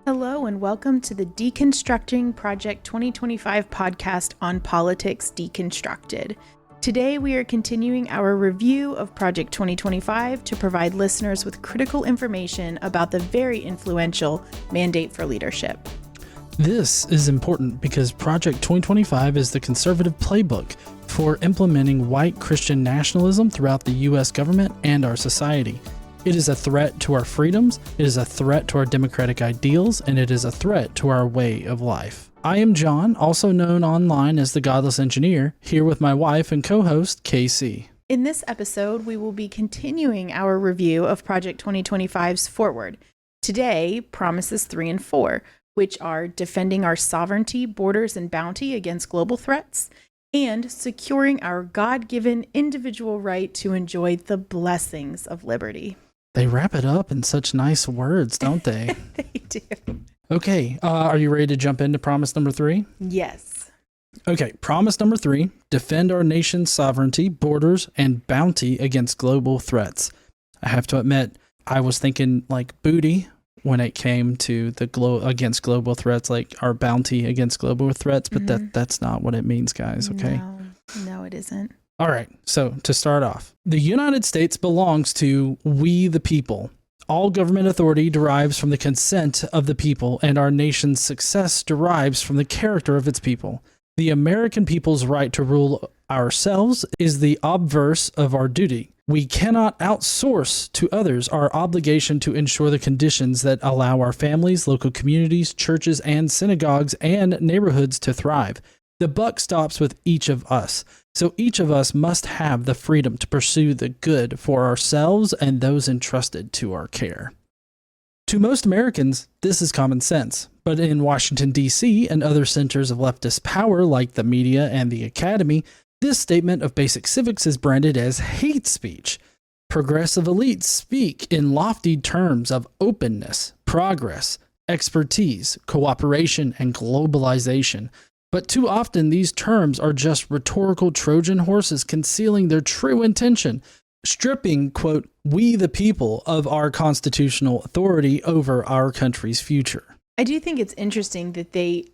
Hello and welcome to the Deconstructing Project 2025 podcast on politics deconstructed. Today we are continuing our review of Project 2025 to provide listeners with critical information about the very influential Mandate for Leadership. This is important because Project 2025 is the conservative playbook for implementing white Christian nationalism throughout the U.S. government and our society. It is a threat to our freedoms, it is a threat to our democratic ideals, and it is a threat to our way of life. I am John, also known online as the Godless Engineer, here with my wife and co-host, Casey. In this episode, we will be continuing our review of Project 2025's Foreword. Today, Promises 3 and 4, which are defending our sovereignty, borders, and bounty against global threats, and securing our God-given individual right to enjoy the blessings of liberty. They wrap it up in such nice words, don't they? They do. Okay, are you ready to jump into promise number 3? Yes. Okay, promise number 3, defend our nation's sovereignty, borders, and bounty against global threats. I have to admit, I was thinking like booty when it came to the against global threats, like our bounty against global threats, but that's not what it means, guys, okay? No, it isn't. All right, so to start off, the United States belongs to we the people. All government authority derives from the consent of the people, and our nation's success derives from the character of its people. The American people's right to rule ourselves is the obverse of our duty. We cannot outsource to others our obligation to ensure the conditions that allow our families, local communities, churches, and synagogues and neighborhoods to thrive. The buck stops with each of us. So each of us must have the freedom to pursue the good for ourselves and those entrusted to our care. To most Americans, this is common sense, but in Washington, D.C. and other centers of leftist power like the media and the academy, this statement of basic civics is branded as hate speech. Progressive elites speak in lofty terms of openness, progress, expertise, cooperation, and globalization. But too often these terms are just rhetorical Trojan horses concealing their true intention, stripping, quote, we the people of our constitutional authority over our country's future. I do think it's interesting that they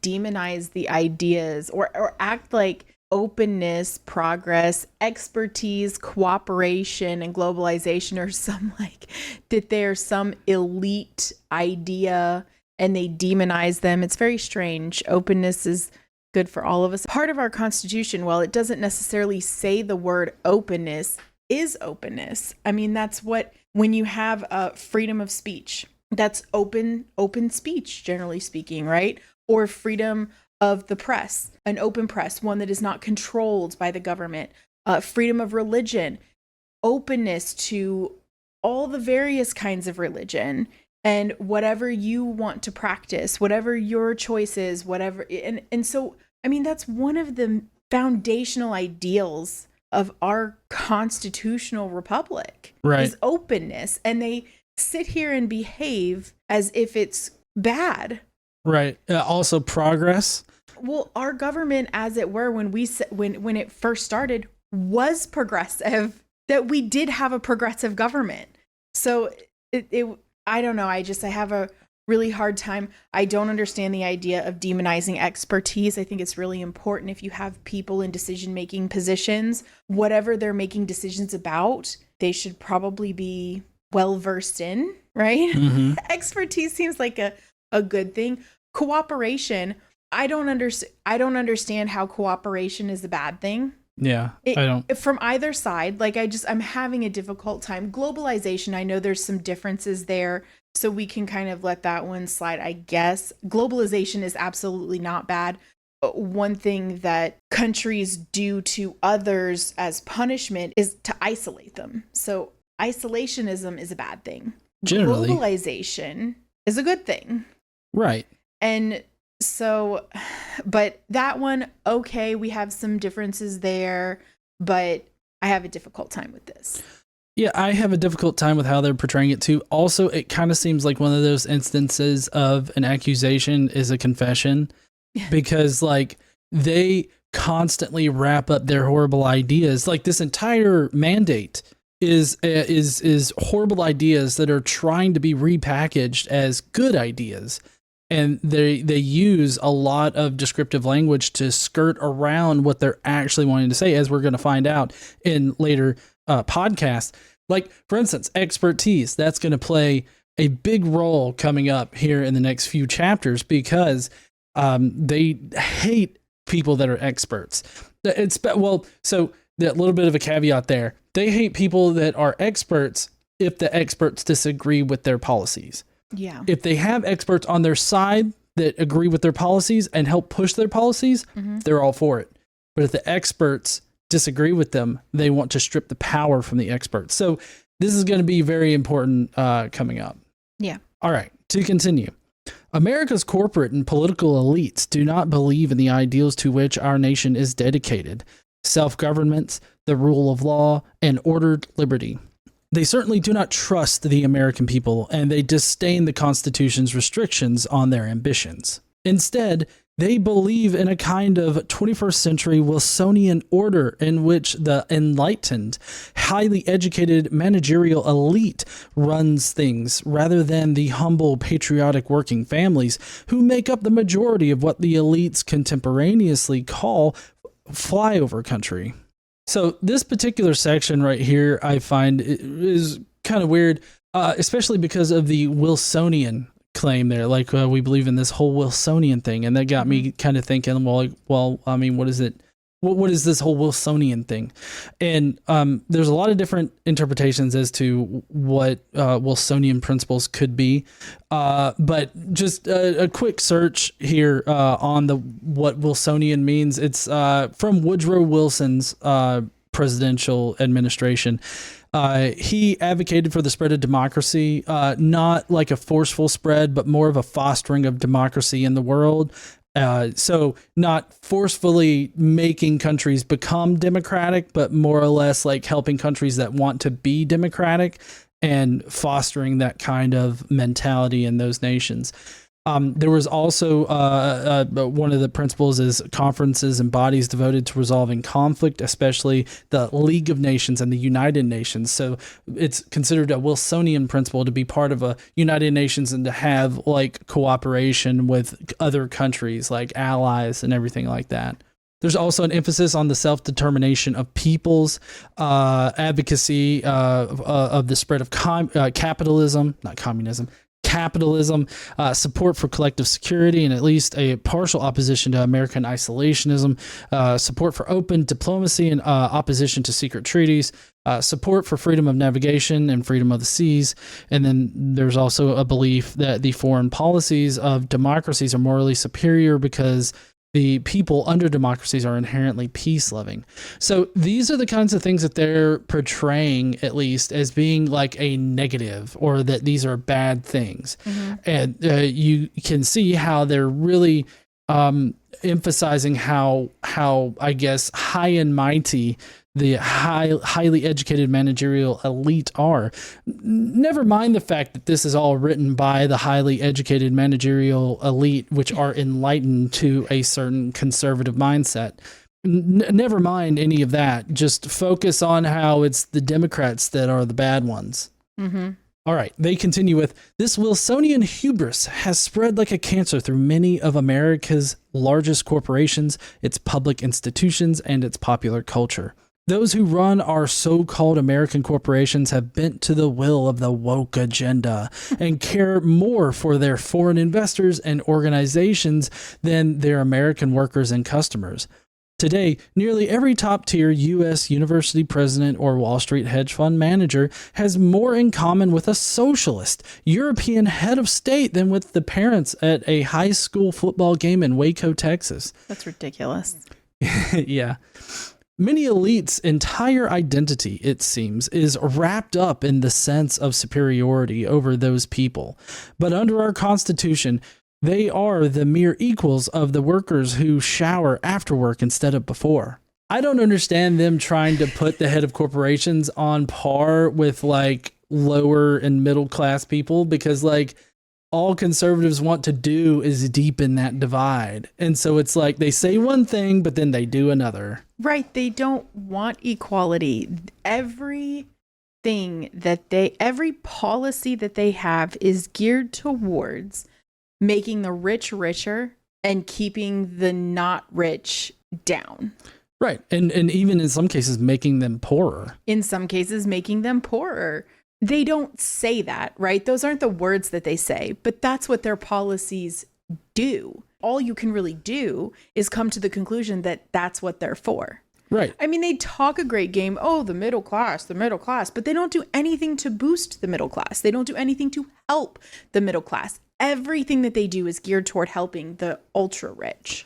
demonize the ideas or act like openness, progress, expertise, cooperation, and globalization are some like that they're some elite idea and they demonize them. It's very strange. Openness is good for all of us. Part of our Constitution, while it doesn't necessarily say the word openness, is openness. I mean, that's what, when you have freedom of speech, that's open speech, generally speaking, right? Or freedom of the press, an open press, one that is not controlled by the government, freedom of religion, openness to all the various kinds of religion and whatever you want to practice, whatever your choice is, whatever. And so, I mean, that's one of the foundational ideals of our constitutional republic, right, is openness. And they sit here and behave as if it's bad. Right. Also progress. Well, our government, as it were, when it first started, was progressive. That we did have a progressive government. So I don't know. I have a really hard time. I don't understand the idea of demonizing expertise. I think it's really important if you have people in decision-making positions, whatever they're making decisions about, they should probably be well-versed in, right? Mm-hmm. Expertise seems like a good thing. Cooperation, I don't understand how cooperation is a bad thing. Yeah, I don't. From either side, like I'm having a difficult time. Globalization, I know there's some differences there, so we can kind of let that one slide, I guess. Globalization is absolutely not bad. One thing that countries do to others as punishment is to isolate them. So isolationism is a bad thing. Generally. Globalization is a good thing. Right. And so, but that one, okay, we have some differences there, but I have a difficult time with this. Yeah, I have a difficult time with how they're portraying it too. Also, it kind of seems like one of those instances of an accusation is a confession, because like they constantly wrap up their horrible ideas. Like this entire mandate is horrible ideas that are trying to be repackaged as good ideas. And they use a lot of descriptive language to skirt around what they're actually wanting to say, as we're going to find out in later podcasts. Like, for instance, expertise. That's going to play a big role coming up here in the next few chapters, because they hate people that are experts. So that little bit of a caveat there. They hate people that are experts if the experts disagree with their policies. Yeah. If they have experts on their side that agree with their policies and help push their policies, they're all for it. But if the experts disagree with them, they want to strip the power from the experts. So this is going to be very important coming up. Yeah. All right, to continue. America's corporate and political elites do not believe in the ideals to which our nation is dedicated: self-government, the rule of law, and ordered liberty. They certainly do not trust the American people, and they disdain the Constitution's restrictions on their ambitions. Instead, they believe in a kind of 21st century Wilsonian order in which the enlightened, highly educated managerial elite runs things, rather than the humble, patriotic working families who make up the majority of what the elites contemporaneously call flyover country. So this particular section right here, I find, is kind of weird, especially because of the Wilsonian claim there. Like, we believe in this whole Wilsonian thing, and that got me kind of thinking, well, I mean, what is it? What is this whole Wilsonian thing? And there's a lot of different interpretations as to what Wilsonian principles could be. But just a quick search here on what Wilsonian means. It's from Woodrow Wilson's presidential administration. He advocated for the spread of democracy, not like a forceful spread, but more of a fostering of democracy in the world. So not forcefully making countries become democratic, but more or less like helping countries that want to be democratic and fostering that kind of mentality in those nations. There was also one of the principles is conferences and bodies devoted to resolving conflict, especially the League of Nations and the United Nations. So it's considered a Wilsonian principle to be part of a United Nations and to have like cooperation with other countries like allies and everything like that. There's also an emphasis on the self-determination of peoples, advocacy of the spread of capitalism, not communism, capitalism, support for collective security, and at least a partial opposition to American isolationism, support for open diplomacy and opposition to secret treaties, support for freedom of navigation and freedom of the seas. And then there's also a belief that the foreign policies of democracies are morally superior because the people under democracies are inherently peace-loving. So these are the kinds of things that they're portraying, at least, as being like a negative, or that these are bad things. And you can see how they're really emphasizing how I guess high and mighty the highly educated managerial elite are. Never mind the fact that this is all written by the highly educated managerial elite, which are enlightened to a certain conservative mindset. Never mind any of that. Just focus on how it's the Democrats that are the bad ones. All right, they continue with, this Wilsonian hubris has spread like a cancer through many of America's largest corporations, its public institutions, and its popular culture. Those who run our so-called American corporations have bent to the will of the woke agenda and care more for their foreign investors and organizations than their American workers and customers. Today, nearly every top-tier U.S. university president or Wall Street hedge fund manager has more in common with a socialist European head of state than with the parents at a high school football game in Waco, Texas. That's ridiculous. Yeah. Many elites' entire identity, it seems, is wrapped up in the sense of superiority over those people. But under our Constitution, they are the mere equals of the workers who shower after work instead of before. I don't understand them trying to put the head of corporations on par with like lower and middle class people, because like all conservatives want to do is deepen that divide. And so it's like they say one thing, but then they do another. Right. They don't want equality. Every every policy that they have is geared towards making the rich richer and keeping the not rich down. Right. And even in some cases, making them poorer. In some cases, making them poorer. They don't say that, right? Those aren't the words that they say, but that's what their policies do. All you can really do is come to the conclusion that that's what they're for. Right. I mean, they talk a great game. Oh, the middle class, but they don't do anything to boost the middle class. They don't do anything to help the middle class. Everything that they do is geared toward helping the ultra rich.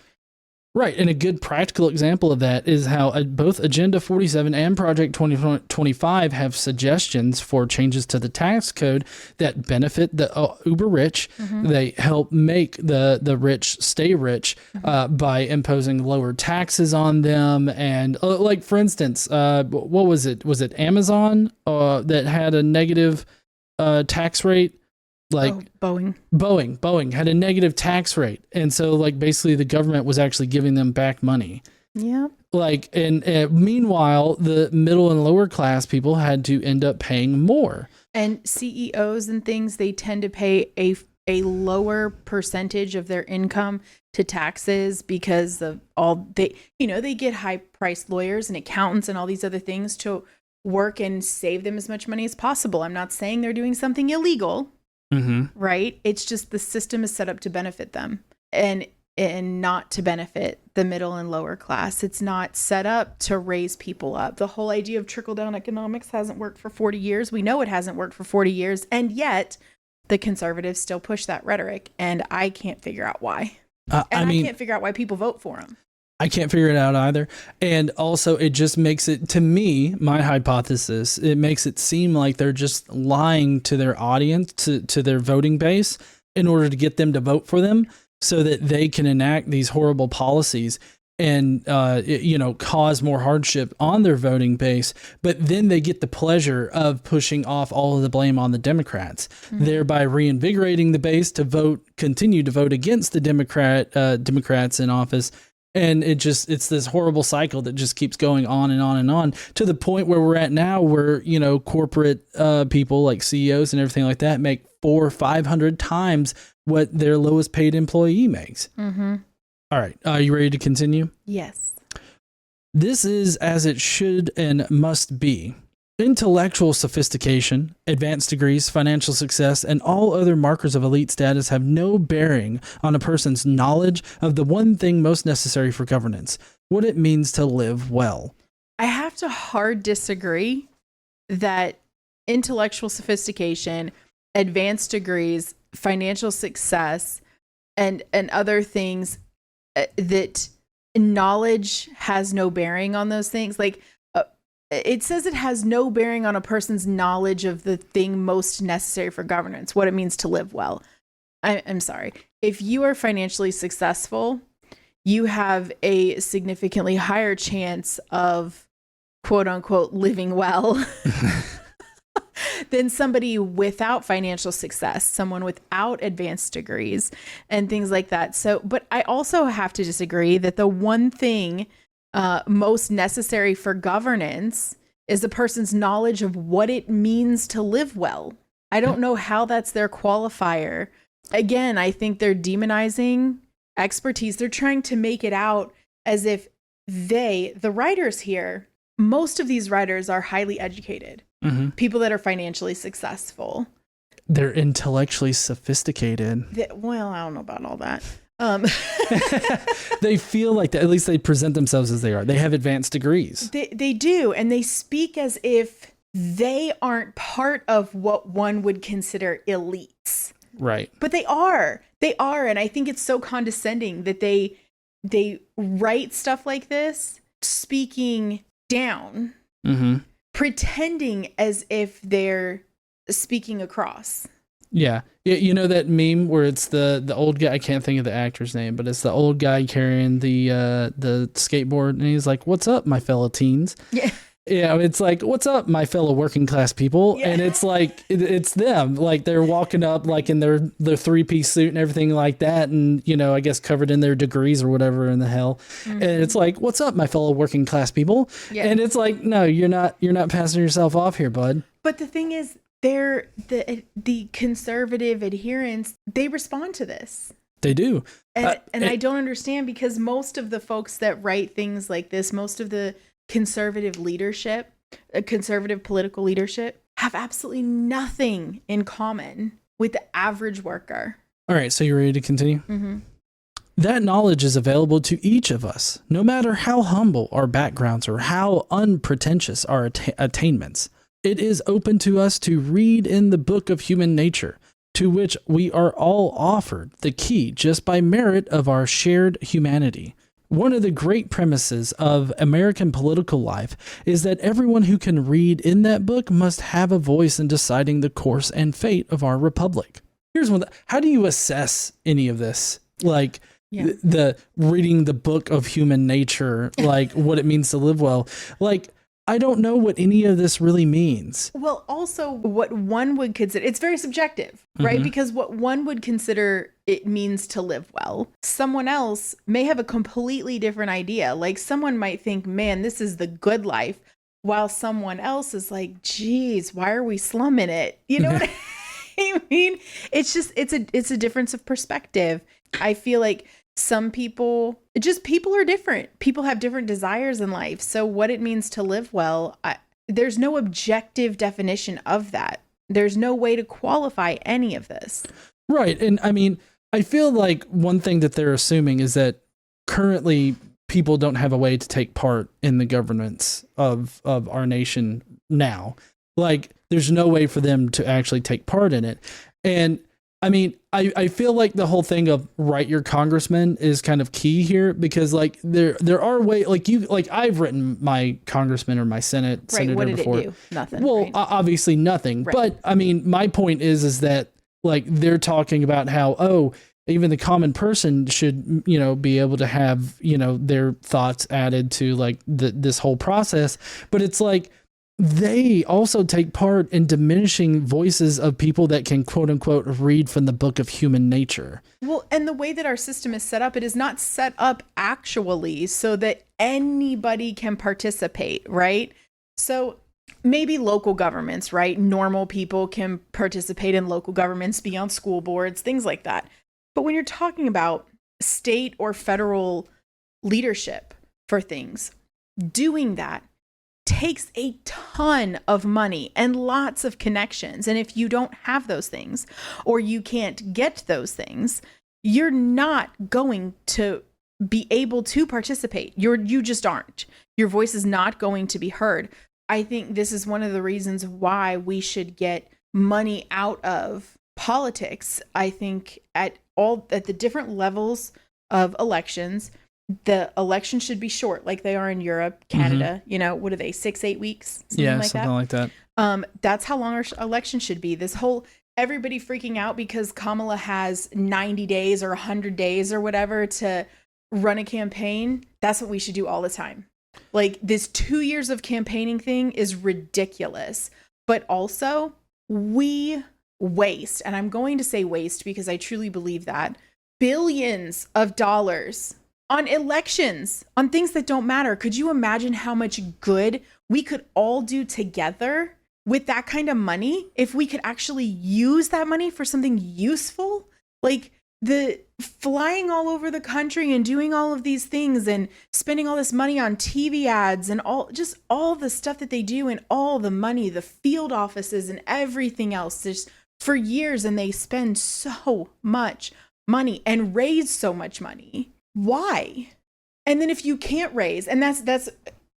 Right. And a good practical example of that is how both Agenda 47 and Project 2025 have suggestions for changes to the tax code that benefit the uber rich. Mm-hmm. They help make the rich stay rich by imposing lower taxes on them. And like, for instance, what was it? Was it Amazon that had a negative tax rate? Like Boeing had a negative tax rate. And so like basically the government was actually giving them back money. Yeah. Like, and meanwhile, the middle and lower class people had to end up paying more. And CEOs and things, they tend to pay a lower percentage of their income to taxes because of they get high priced lawyers and accountants and all these other things to work and save them as much money as possible. I'm not saying they're doing something illegal. Mm-hmm. Right? It's just the system is set up to benefit them and not to benefit the middle and lower class. It's not set up to raise people up. The whole idea of trickle-down economics hasn't worked for 40 years. We know it hasn't worked for 40 years. And yet the conservatives still push that rhetoric. And I can't figure out why. I can't figure out why people vote for them. I can't figure it out either. And also it just makes it, to me, my hypothesis, it makes it seem like they're just lying to their audience, to their voting base in order to get them to vote for them so that they can enact these horrible policies and, cause more hardship on their voting base. But then they get the pleasure of pushing off all of the blame on the Democrats, thereby reinvigorating the base to continue to vote against the Democrats in office. And it's this horrible cycle that just keeps going on and on and on to the point where we're at now where, corporate people like CEOs and everything like that make 400 or 500 times what their lowest paid employee makes. Mm-hmm. All right. Are you ready to continue? Yes. This is as it should and must be. Intellectual sophistication, advanced degrees, financial success, and all other markers of elite status have no bearing on a person's knowledge of the one thing most necessary for governance, what it means to live well. I have to hard disagree that intellectual sophistication, advanced degrees, financial success, and other things, that knowledge has no bearing on those things. Like, it says it has no bearing on a person's knowledge of the thing most necessary for governance, what it means to live well. I'm sorry. If you are financially successful, you have a significantly higher chance of quote unquote living well than somebody without financial success, someone without advanced degrees and things like that. So, but I also have to disagree that the one thing most necessary for governance is a person's knowledge of what it means to live well. I don't know how that's their qualifier. Again, I think they're demonizing expertise. They're trying to make it out as if the writers here, most of these writers are highly educated, people that are financially successful. They're intellectually sophisticated. Well, I don't know about all that. They feel like that. At least they present themselves as they are. They have advanced degrees. They do. And they speak as if they aren't part of what one would consider elites. Right. But they are. They are. And I think it's so condescending that they write stuff like this, speaking down, pretending as if they're speaking across. Yeah. You know that meme where it's the old guy, I can't think of the actor's name, but it's the old guy carrying the skateboard and he's like, "What's up, my fellow teens?" Yeah. Yeah, it's like, "What's up, my fellow working class people?" Yeah. And it's like it's them, like they're walking up like in their 3-piece suit and everything like that, and I guess covered in their degrees or whatever in the hell. And it's like, "What's up, my fellow working class people?" Yeah. And it's like, "No, you're not passing yourself off here, bud." But the thing is, the conservative adherents, they respond to this. They do. And I don't understand, because most of the folks that write things like this, most of the conservative leadership, conservative political leadership, have absolutely nothing in common with the average worker. All right, so you ready to continue? Mm-hmm. That knowledge is available to each of us, no matter how humble our backgrounds or how unpretentious our attainments. It is open to us to read in the book of human nature, to which we are all offered the key just by merit of our shared humanity. One of the great premises of American political life is that everyone who can read in that book must have a voice in deciding the course and fate of our republic. Here's one. How do you assess any of this? Like, the reading the book of human nature, like what it means to live well. Like, I don't know what any of this really means. Well, also what one would consider, it's very subjective, right? Mm-hmm. Because what one would consider it means to live well, someone else may have a completely different idea. Like, someone might think, man, this is the good life, while someone else is like, geez, why are we slumming it? You know what I mean? It's just, it's a difference of perspective. I feel like some people are different. People have different desires in life. So what it means to live well, there's no objective definition of that. There's no way to qualify any of this. Right. And I mean, I feel like one thing that they're assuming is that currently people don't have a way to take part in the governance of our nation now. Like, there's no way for them to actually take part in it. And I mean, I feel like the whole thing of write your congressman is kind of key here, because like there are ways, like I've written my congressman or my senator what did before. it do? Nothing. Well, right? Obviously nothing. Right. But I mean, my point is that like they're talking about how, even the common person should, be able to have, their thoughts added to like this whole process. But it's like, they also take part in diminishing voices of people that can, quote unquote, read from the book of human nature. Well, and the way that our system is set up, it is not set up actually so that anybody can participate, right? So maybe local governments, right? Normal people can participate in local governments, be on school boards, things like that. But when you're talking about state or federal leadership for things, doing that takes a ton of money and lots of connections. And if you don't have those things, or you can't get those things, you're not going to be able to participate. You just aren't. Your voice is not going to be heard. I think this is one of the reasons why we should get money out of politics. I think at the different levels of elections, the election should be short, like they are in Europe, Canada. Mm-hmm. What are they, 6-8 weeks? Something like that. That's how long our election should be. This whole everybody freaking out because Kamala has 90 days or 100 days or whatever to run a campaign. That's what we should do all the time. Like, this 2 years of campaigning thing is ridiculous. But also, we waste, and I'm going to say waste because I truly believe that, billions of dollars on elections, on things that don't matter. Could you imagine how much good we could all do together with that kind of money if we could actually use that money for something useful? Like, the flying all over the country and doing all of these things and spending all this money on TV ads and all the stuff that they do, and all the money, the field offices and everything else, just for years. And they spend so much money and raise so much money. Why? And then if you can't raise, and that's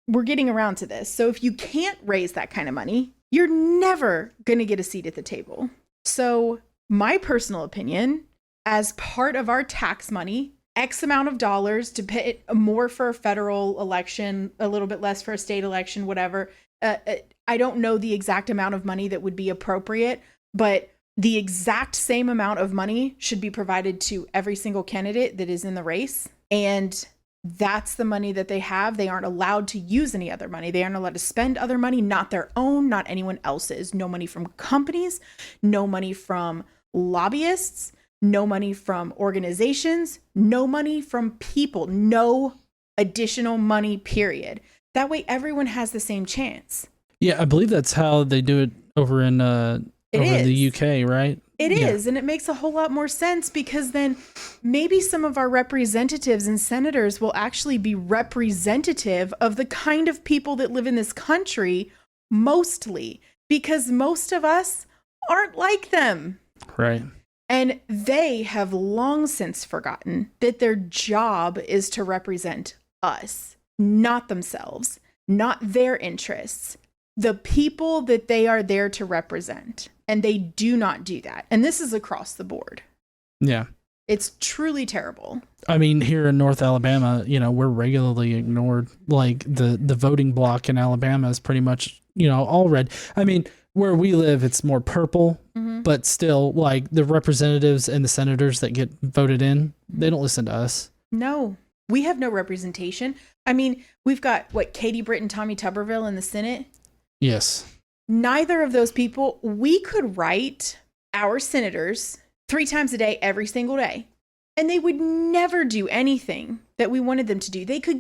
we're getting around to this. So if you can't raise that kind of money, you're never going to get a seat at the table. So my personal opinion, as part of our tax money, X amount of dollars to pay more for a federal election, a little bit less for a state election, whatever. I don't know the exact amount of money that would be appropriate, but the exact same amount of money should be provided to every single candidate that is in the race. And that's the money that they have. They aren't allowed to use any other money. They aren't allowed to spend other money, not their own, not anyone else's. No money from companies, no money from lobbyists, no money from organizations, no money from people, no additional money, period. That way everyone has the same chance. Yeah, I believe that's how they do it over in the UK, right? It is, and it makes a whole lot more sense because then maybe some of our representatives and senators will actually be representative of the kind of people that live in this country mostly, because most of us aren't like them. Right. And they have long since forgotten that their job is to represent us, not themselves, not their interests, the people that they are there to represent. And they do not do that. And this is across the board. Yeah. It's truly terrible. I mean, here in North Alabama, we're regularly ignored. Like the voting block in Alabama is pretty much, all red. I mean, where we live, it's more purple, but still, like the representatives and the senators that get voted in, they don't listen to us. No, we have no representation. I mean, we've got Katie Britt and Tommy Tuberville in the Senate. Yes. Neither of those people, we could write our senators 3 times a day, every single day, and they would never do anything that we wanted them to do. They could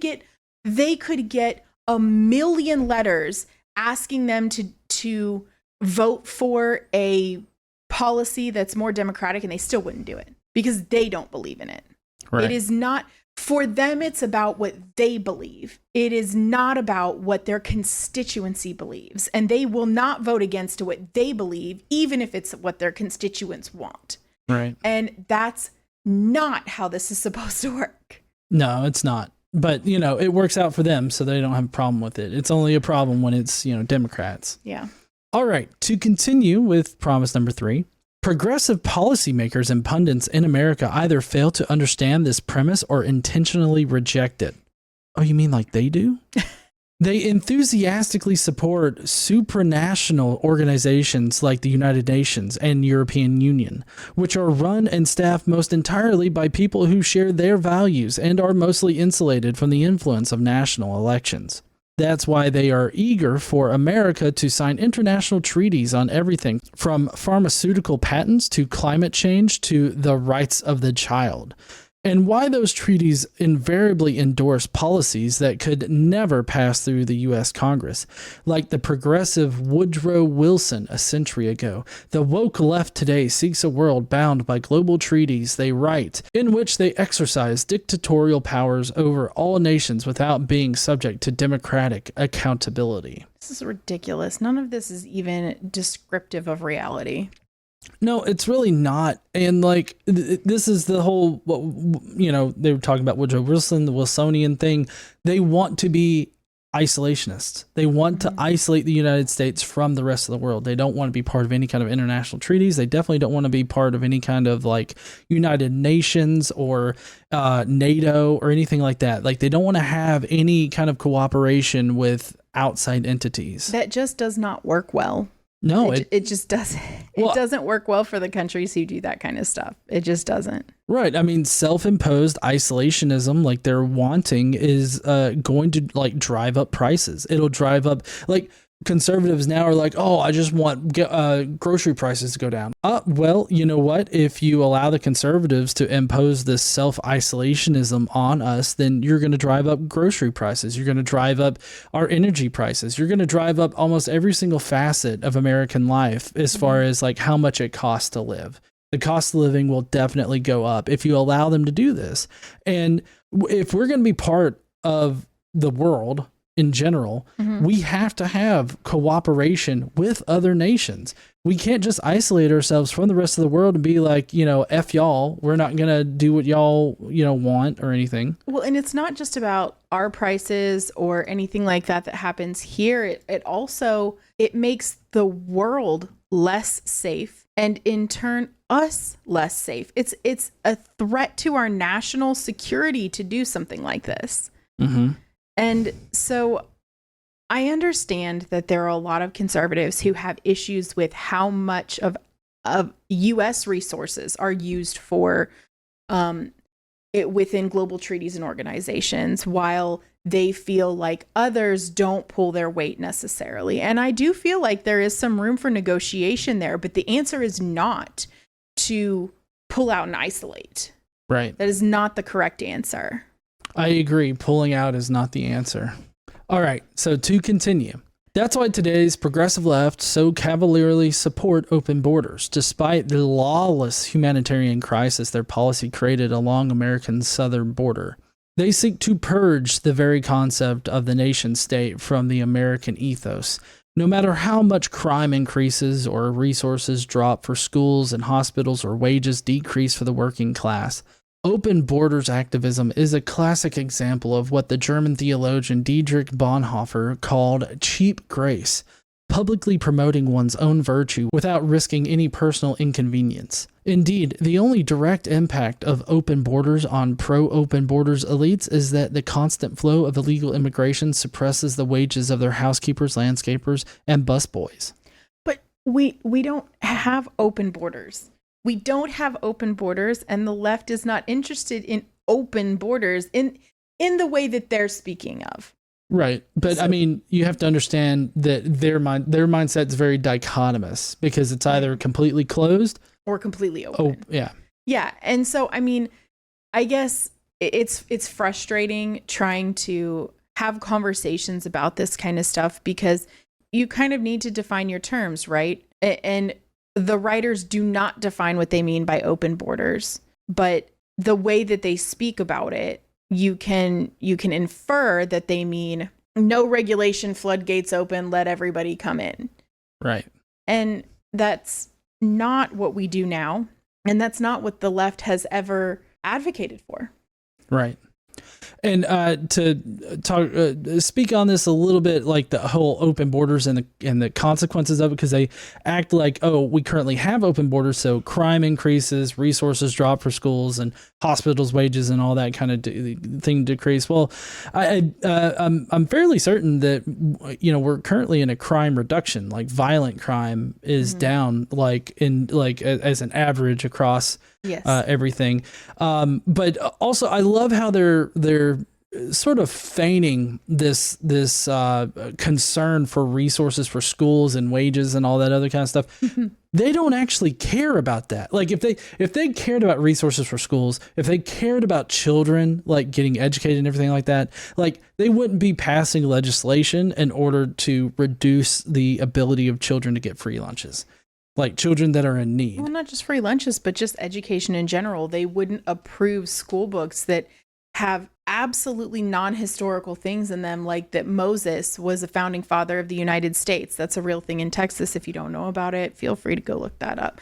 get a million letters asking them to vote for a policy that's more democratic, and they still wouldn't do it because they don't believe in it. Right. It is not, for them, it's about what they believe. It is not about what their constituency believes. And they will not vote against what they believe, even if it's what their constituents want. Right. And that's not how this is supposed to work. No, it's not. But, it works out for them, so they don't have a problem with it. It's only a problem when it's, Democrats. Yeah. All right. To continue with promise number 3. Progressive policymakers and pundits in America either fail to understand this premise or intentionally reject it. Oh, you mean like they do? They enthusiastically support supranational organizations like the United Nations and European Union, which are run and staffed most entirely by people who share their values and are mostly insulated from the influence of national elections. That's why they are eager for America to sign international treaties on everything from pharmaceutical patents to climate change to the rights of the child. And why those treaties invariably endorse policies that could never pass through the U.S. Congress, like the progressive Woodrow Wilson a century ago. The woke left today seeks a world bound by global treaties they write, in which they exercise dictatorial powers over all nations without being subject to democratic accountability. This is ridiculous. None of this is even descriptive of reality. No, it's really not. And this is the whole, they were talking about Woodrow Wilson, the Wilsonian thing. They want to be isolationists. They want to isolate the United States from the rest of the world. They don't want to be part of any kind of international treaties. They definitely don't want to be part of any kind of United Nations or NATO or anything like that. They don't want to have any kind of cooperation with outside entities. That just does not work well. No, it just doesn't. It doesn't work well for the countries who do that kind of stuff. It just doesn't. Right. I mean, self-imposed isolationism, like they're wanting, is going to drive up prices. It'll drive up conservatives now are like, oh, I just want grocery prices to go down. Well, you know what? If you allow the conservatives to impose this self-isolationism on us, then you're going to drive up grocery prices. You're going to drive up our energy prices. You're going to drive up almost every single facet of American life as far as how much it costs to live. The cost of living will definitely go up if you allow them to do this. And if we're going to be part of the world in general, we have to have cooperation with other nations. We can't just isolate ourselves from the rest of the world and be like, F y'all, we're not going to do what y'all, want or anything. Well, and it's not just about our prices or anything like that happens here. It also makes the world less safe and in turn us less safe. It's a threat to our national security to do something like this. And so I understand that there are a lot of conservatives who have issues with how much of U.S. resources are used for within global treaties and organizations, while they feel like others don't pull their weight necessarily. And I do feel like there is some room for negotiation there, but the answer is not to pull out and isolate. Right. That is not the correct answer. I agree. Pulling out is not the answer. All right. So to continue, That's why today's progressive left so cavalierly support open borders. Despite the lawless humanitarian crisis their policy created along America's southern border, they seek to purge the very concept of the nation state from the American ethos. No matter how much crime increases or resources drop for schools and hospitals or wages decrease for the working class, open borders activism is a classic example of what the German theologian Dietrich Bonhoeffer called cheap grace, publicly promoting one's own virtue without risking any personal inconvenience. Indeed, the only direct impact of open borders on pro-open borders elites is that the constant flow of illegal immigration suppresses the wages of their housekeepers, landscapers, and busboys. But we don't have open borders. We don't have open borders, and the left is not interested in open borders in the way that they're speaking of. Right. But I mean, you have to understand that their mindset is very dichotomous because it's either completely closed or completely open. Oh, yeah. Yeah. And so, I mean, I guess it's frustrating trying to have conversations about this kind of stuff because you kind of need to define your terms, right? And the writers do not define what they mean by open borders, but the way that they speak about it, you can infer that they mean no regulation, floodgates open, let everybody come in. Right. And that's not what we do now. And that's not what the left has ever advocated for. Right. And to talk, speak on this a little bit, like the whole open borders and the consequences of it, because they act like, oh, we currently have open borders, so crime increases, resources drop for schools and hospitals' wages and all that kind of thing decrease. Well, I'm fairly certain that we're currently in a crime reduction, like violent crime is down, like as an average across. Yes. Everything. But also I love how they're sort of feigning this concern for resources for schools and wages and all that other kind of stuff. They don't actually care about that. Like if they cared about resources for schools, if they cared about children, like getting educated and everything like that, like they wouldn't be passing legislation in order to reduce the ability of children to get free lunches. Like children that are in need. Well, not just free lunches, but just education in general. They wouldn't approve school books that have absolutely non-historical things in them, like that Moses was a founding father of the United States. That's a real thing in Texas. If you don't know about it, feel free to go look that up.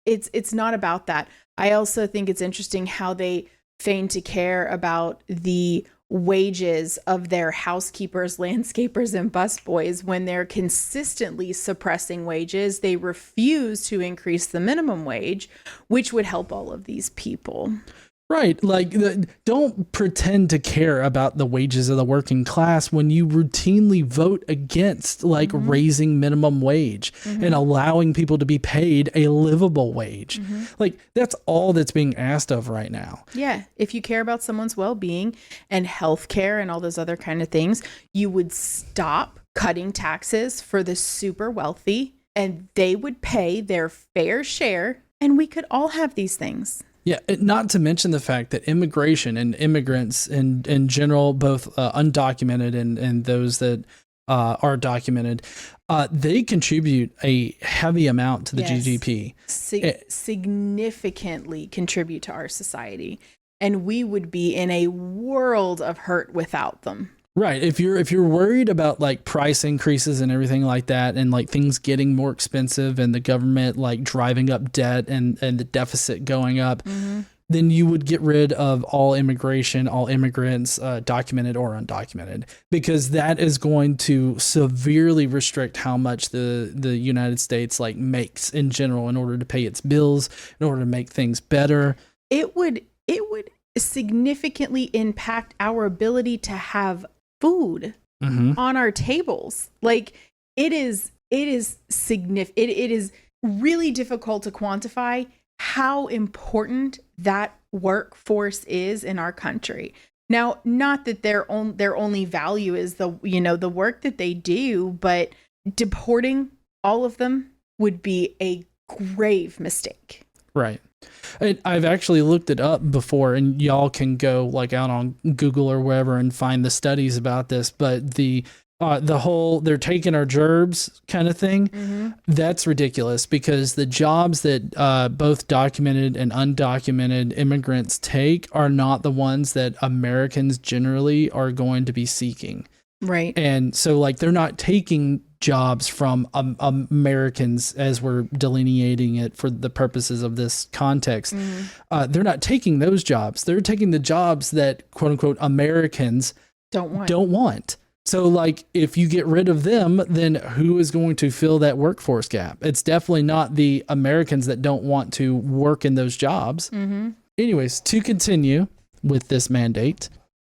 It's not about that. I also think it's interesting how they feign to care about the wages of their housekeepers, landscapers, and busboys when they're consistently suppressing wages. They refuse to increase the minimum wage, which would help all of these people. Right. Like, don't pretend to care about the wages of the working class when you routinely vote against raising minimum wage and allowing people to be paid a livable wage. Like, that's all that's being asked of right now. Yeah. If you care about someone's well-being and healthcare and all those other kind of things, you would stop cutting taxes for the super wealthy and they would pay their fair share and we could all have these things. Yeah, not to mention the fact that immigration and immigrants in general, both undocumented and those that are documented, they contribute a heavy amount to the GDP. Significantly contribute to our society. And we would be in a world of hurt without them. Right. If you're worried about like price increases and everything like that and like things getting more expensive and the government like driving up debt and the deficit going up, then you would get rid of all immigration, all immigrants, documented or undocumented, because that is going to severely restrict how much the United States like makes in general in order to pay its bills, in order to make things better. It would significantly impact our ability to have food on our tables. Like it is significant. It is really difficult to quantify how important that workforce is in our country. Now, not that their only value is the work that they do, but deporting all of them would be a grave mistake. Right. I've actually looked it up before, and y'all can go like out on Google or wherever and find the studies about this. But the the whole they're taking our gerbs kind of thing, that's ridiculous, because the jobs that both documented and undocumented immigrants take are not the ones that Americans generally are going to be seeking. Right. And so, like, they're not taking jobs from Americans, as we're delineating it for the purposes of this context. They're not taking those jobs. They're taking the jobs that, quote unquote, Americans don't want. So, like, if you get rid of them, then who is going to fill that workforce gap? It's definitely not the Americans that don't want to work in those jobs. Anyways, to continue with this mandate,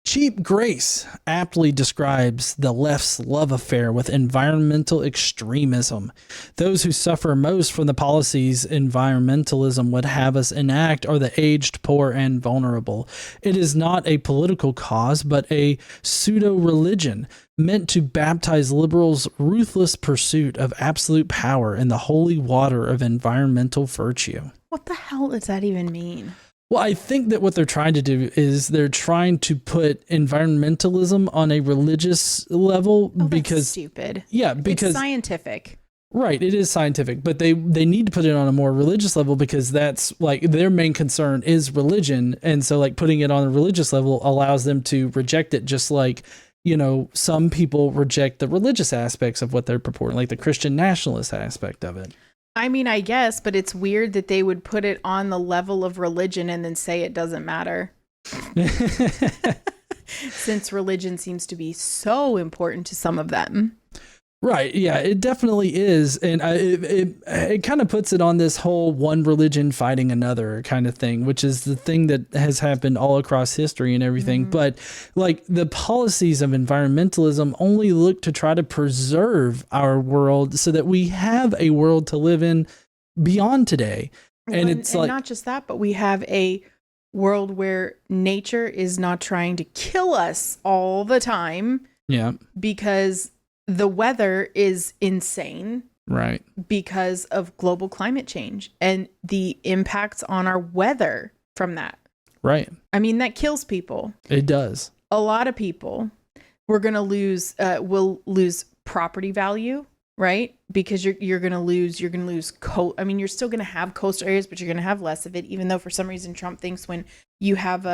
cheap grace aptly describes the left's love affair with environmental extremism. Those who suffer most from the policies environmentalism would have us enact are the aged, poor, and vulnerable. It is not a political cause, but a pseudo-religion meant to baptize liberals' ruthless pursuit of absolute power in the holy water of environmental virtue. What the hell does that even mean? Well, I think that what they're trying to do is they're trying to put environmentalism on a religious level, because that's stupid. Yeah, because it's scientific. Right, it is scientific, but they need to put it on a more religious level, because that's like their main concern is religion, and so like putting it on a religious level allows them to reject it, just like, you know, some people reject the religious aspects of what they're purporting, like the Christian nationalist aspect of it. I mean, I guess, but it's weird that they would put it on the level of religion and then say it doesn't matter. Since religion seems to be so important to some of them. Right. Yeah, it definitely is. And it kind of puts it on this whole one religion fighting another kind of thing, which is the thing that has happened all across history and everything. But like the policies of environmentalism only look to try to preserve our world so that we have a world to live in beyond today. And it's like not just that, but we have a world where nature is not trying to kill us all the time. Yeah. Because the weather is insane, right? Because of global climate change and the impacts on our weather from that. Right. I mean, that kills people. It does. A lot of people. We're going to lose, will lose property value, right? Because you're going to lose I mean, you're still going to have coastal areas, but you're going to have less of it, even though for some reason Trump thinks when you have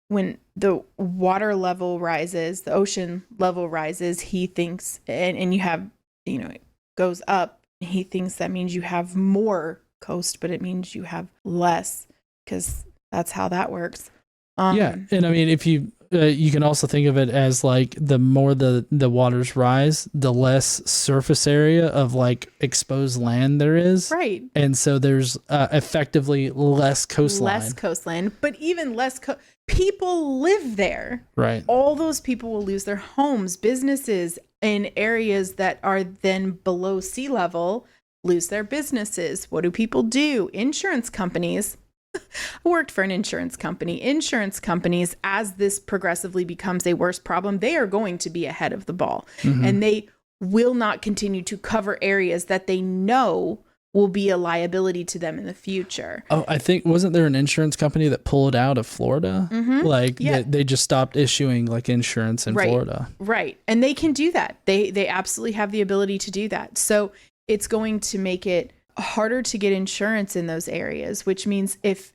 when the water level rises, the ocean level rises, he thinks, and you have, you know, it goes up, he thinks that means you have more coast, but it means you have less, because that's how that works. Yeah. And I mean, if you can also think of it as like the more the waters rise, the less surface area of like exposed land there is. Right. And so there's effectively less coastline. Less coastline, but even less people live there. Right. All those people will lose their homes, businesses in areas that are then below sea level, lose their businesses. What do people do? Insurance companies. I worked for an insurance company. Insurance companies, as this progressively becomes a worse problem, they are going to be ahead of the ball. And they will not continue to cover areas that they know will be a liability to them in the future. Oh, I think, wasn't there an insurance company that pulled out of Florida? Like they just stopped issuing like insurance in Florida. Right. And they can do that. They absolutely have the ability to do that. So it's going to make it harder to get insurance in those areas, which means if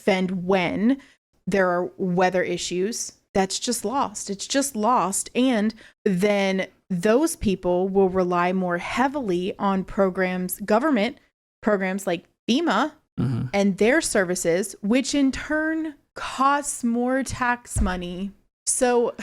and when there are weather issues, that's just lost. It's just lost. And then those people will rely more heavily on government programs like FEMA and their services, which in turn costs more tax money. So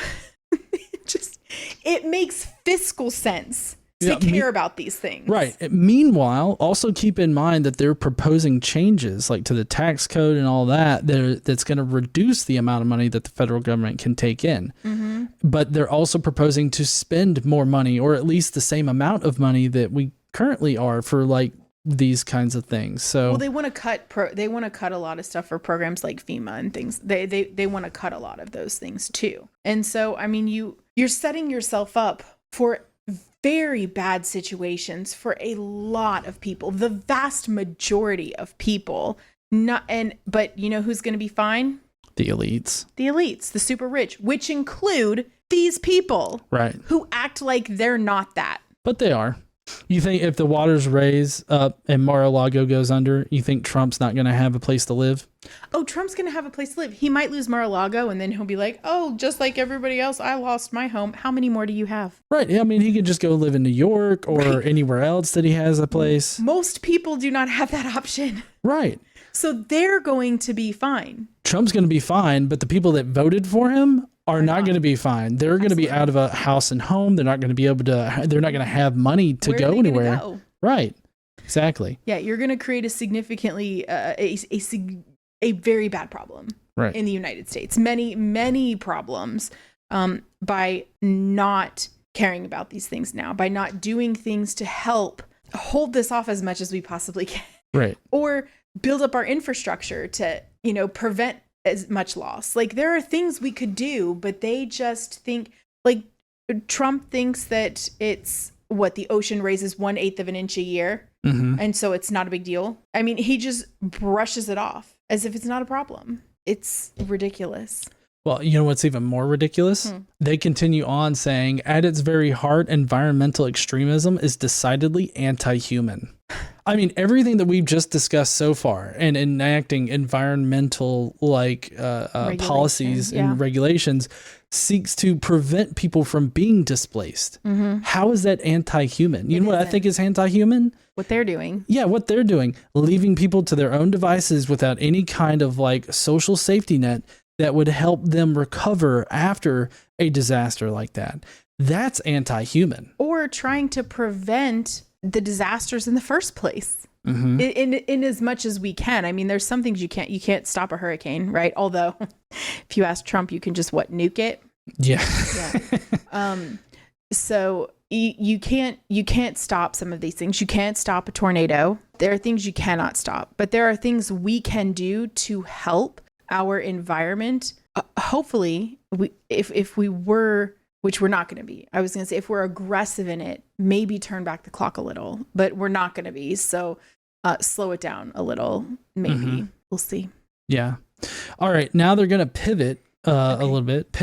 it makes fiscal sense to care about these things. Right. Meanwhile, also keep in mind that they're proposing changes like to the tax code and all that that's going to reduce the amount of money that the federal government can take in. But they're also proposing to spend more money, or at least the same amount of money that we currently are for like these kinds of things. So they want to cut a lot of stuff for programs like FEMA and things. They want to cut a lot of those things too. And so I mean you're setting yourself up for very bad situations for a lot of people, the vast majority of people. But you know who's going to be fine? The elites, the super rich, which include these people Right. who act like they're not that. But they are. You think if the waters raise up and Mar-a-Lago goes under, you think Trump's not going to have a place to live? Oh, Trump's going to have a place to live. He might lose Mar-a-Lago, and then he'll be like, oh, just like everybody else, I lost my home. How many more do you have? Right. I mean, he could just go live in New York or anywhere else that he has a place. Most people do not have that option. Right. So they're going to be fine. Trump's going to be fine, but the people that voted for him are not going to be fine. They're going to be out of a house and home. They're not going to be able to, they're not going to have money to go anywhere. Go? Right. Exactly. Yeah. You're going to create a significantly, a very bad problem in the United States. Many problems by not caring about these things now, by not doing things to help hold this off as much as we possibly can. Right. Or build up our infrastructure to, prevent as much loss. Like, there are things we could do, but they just think, like, Trump thinks that it's the ocean raises 1/8 of an inch a year. Mm-hmm. And so it's not a big deal. I mean, he just brushes it off as if it's not a problem. It's ridiculous. Well, you know what's even more ridiculous? They continue on saying, at its very heart, environmental extremism is decidedly anti-human. I mean, everything that we've just discussed so far and enacting environmental policies and regulations seeks to prevent people from being displaced. Mm-hmm. How is that anti-human? You know what I think is anti-human? What they're doing. Yeah, what they're doing. Leaving people to their own devices without any kind of social safety net that would help them recover after a disaster like that. That's anti-human. Or trying to prevent the disasters in the first place. Mm-hmm. In as much as we can. I mean, there's some things you can't stop a hurricane, right? Although if you ask Trump, you can just nuke it. Yeah. So you can't stop some of these things. You can't stop a tornado. There are things you cannot stop, but there are things we can do to help our environment. Hopefully, if we were, which we're not going to be. I was going to say, if we're aggressive in it, maybe turn back the clock a little, but we're not going to be. So slow it down a little, maybe. Mm-hmm. We'll see. Yeah. All right. Now they're going to pivot a little bit,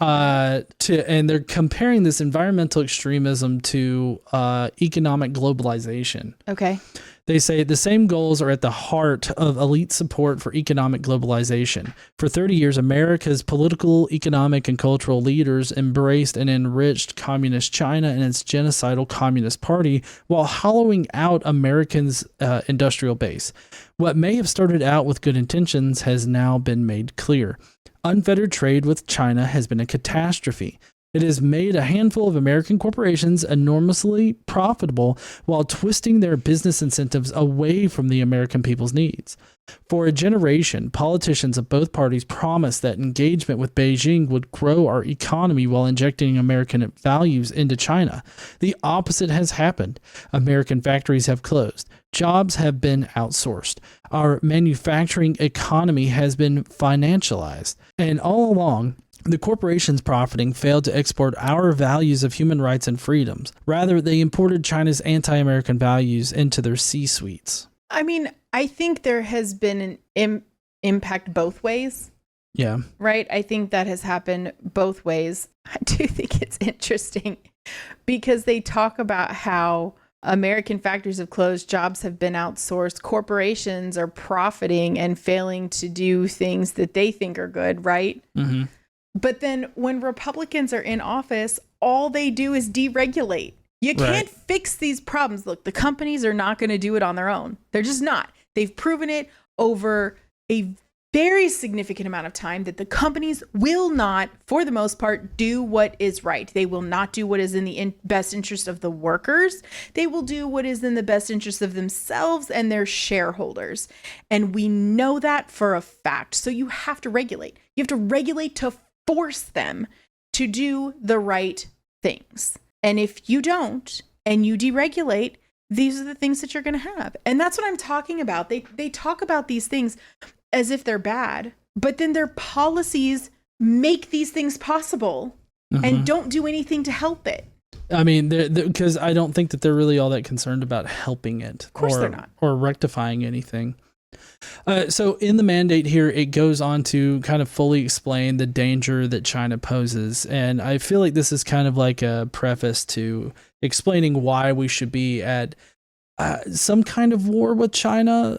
and they're comparing this environmental extremism to economic globalization. Okay. They say the same goals are at the heart of elite support for economic globalization. For 30 years, America's political, economic, and cultural leaders embraced and enriched communist China and its genocidal Communist Party while hollowing out Americans' industrial base. What may have started out with good intentions has now been made clear. Unfettered trade with China has been a catastrophe. It has made a handful of American corporations enormously profitable while twisting their business incentives away from the American people's needs. For a generation, politicians of both parties promised that engagement with Beijing would grow our economy while injecting American values into China. The opposite has happened. American factories have closed. Jobs have been outsourced. Our manufacturing economy has been financialized. And all along, the corporations profiting failed to export our values of human rights and freedoms. Rather, they imported China's anti-American values into their C-suites. I mean, I think there has been an impact both ways. Yeah. Right? I think that has happened both ways. I do think it's interesting because they talk about how American factories have closed, jobs have been outsourced, corporations are profiting and failing to do things that they think are good, right? Mm-hmm. But then when Republicans are in office, all they do is deregulate. You can't fix these problems. Look, the companies are not going to do it on their own. They're just not. They've proven it over a very significant amount of time that the companies will not, for the most part, do what is right. They will not do what is in the best interest of the workers. They will do what is in the best interest of themselves and their shareholders. And we know that for a fact. So you have to regulate. You have to regulate to force them to do the right things. And if you don't, and you deregulate, these are the things that you're going to have. And that's what I'm talking about. They talk about these things as if they're bad, but then their policies make these things possible and don't do anything to help it. I mean, because I don't think that they're really all that concerned about helping it. Of course they're not. Or rectifying anything. So in the mandate here, it goes on to kind of fully explain the danger that China poses. And I feel like this is kind of like a preface to explaining why we should be at some kind of war with China,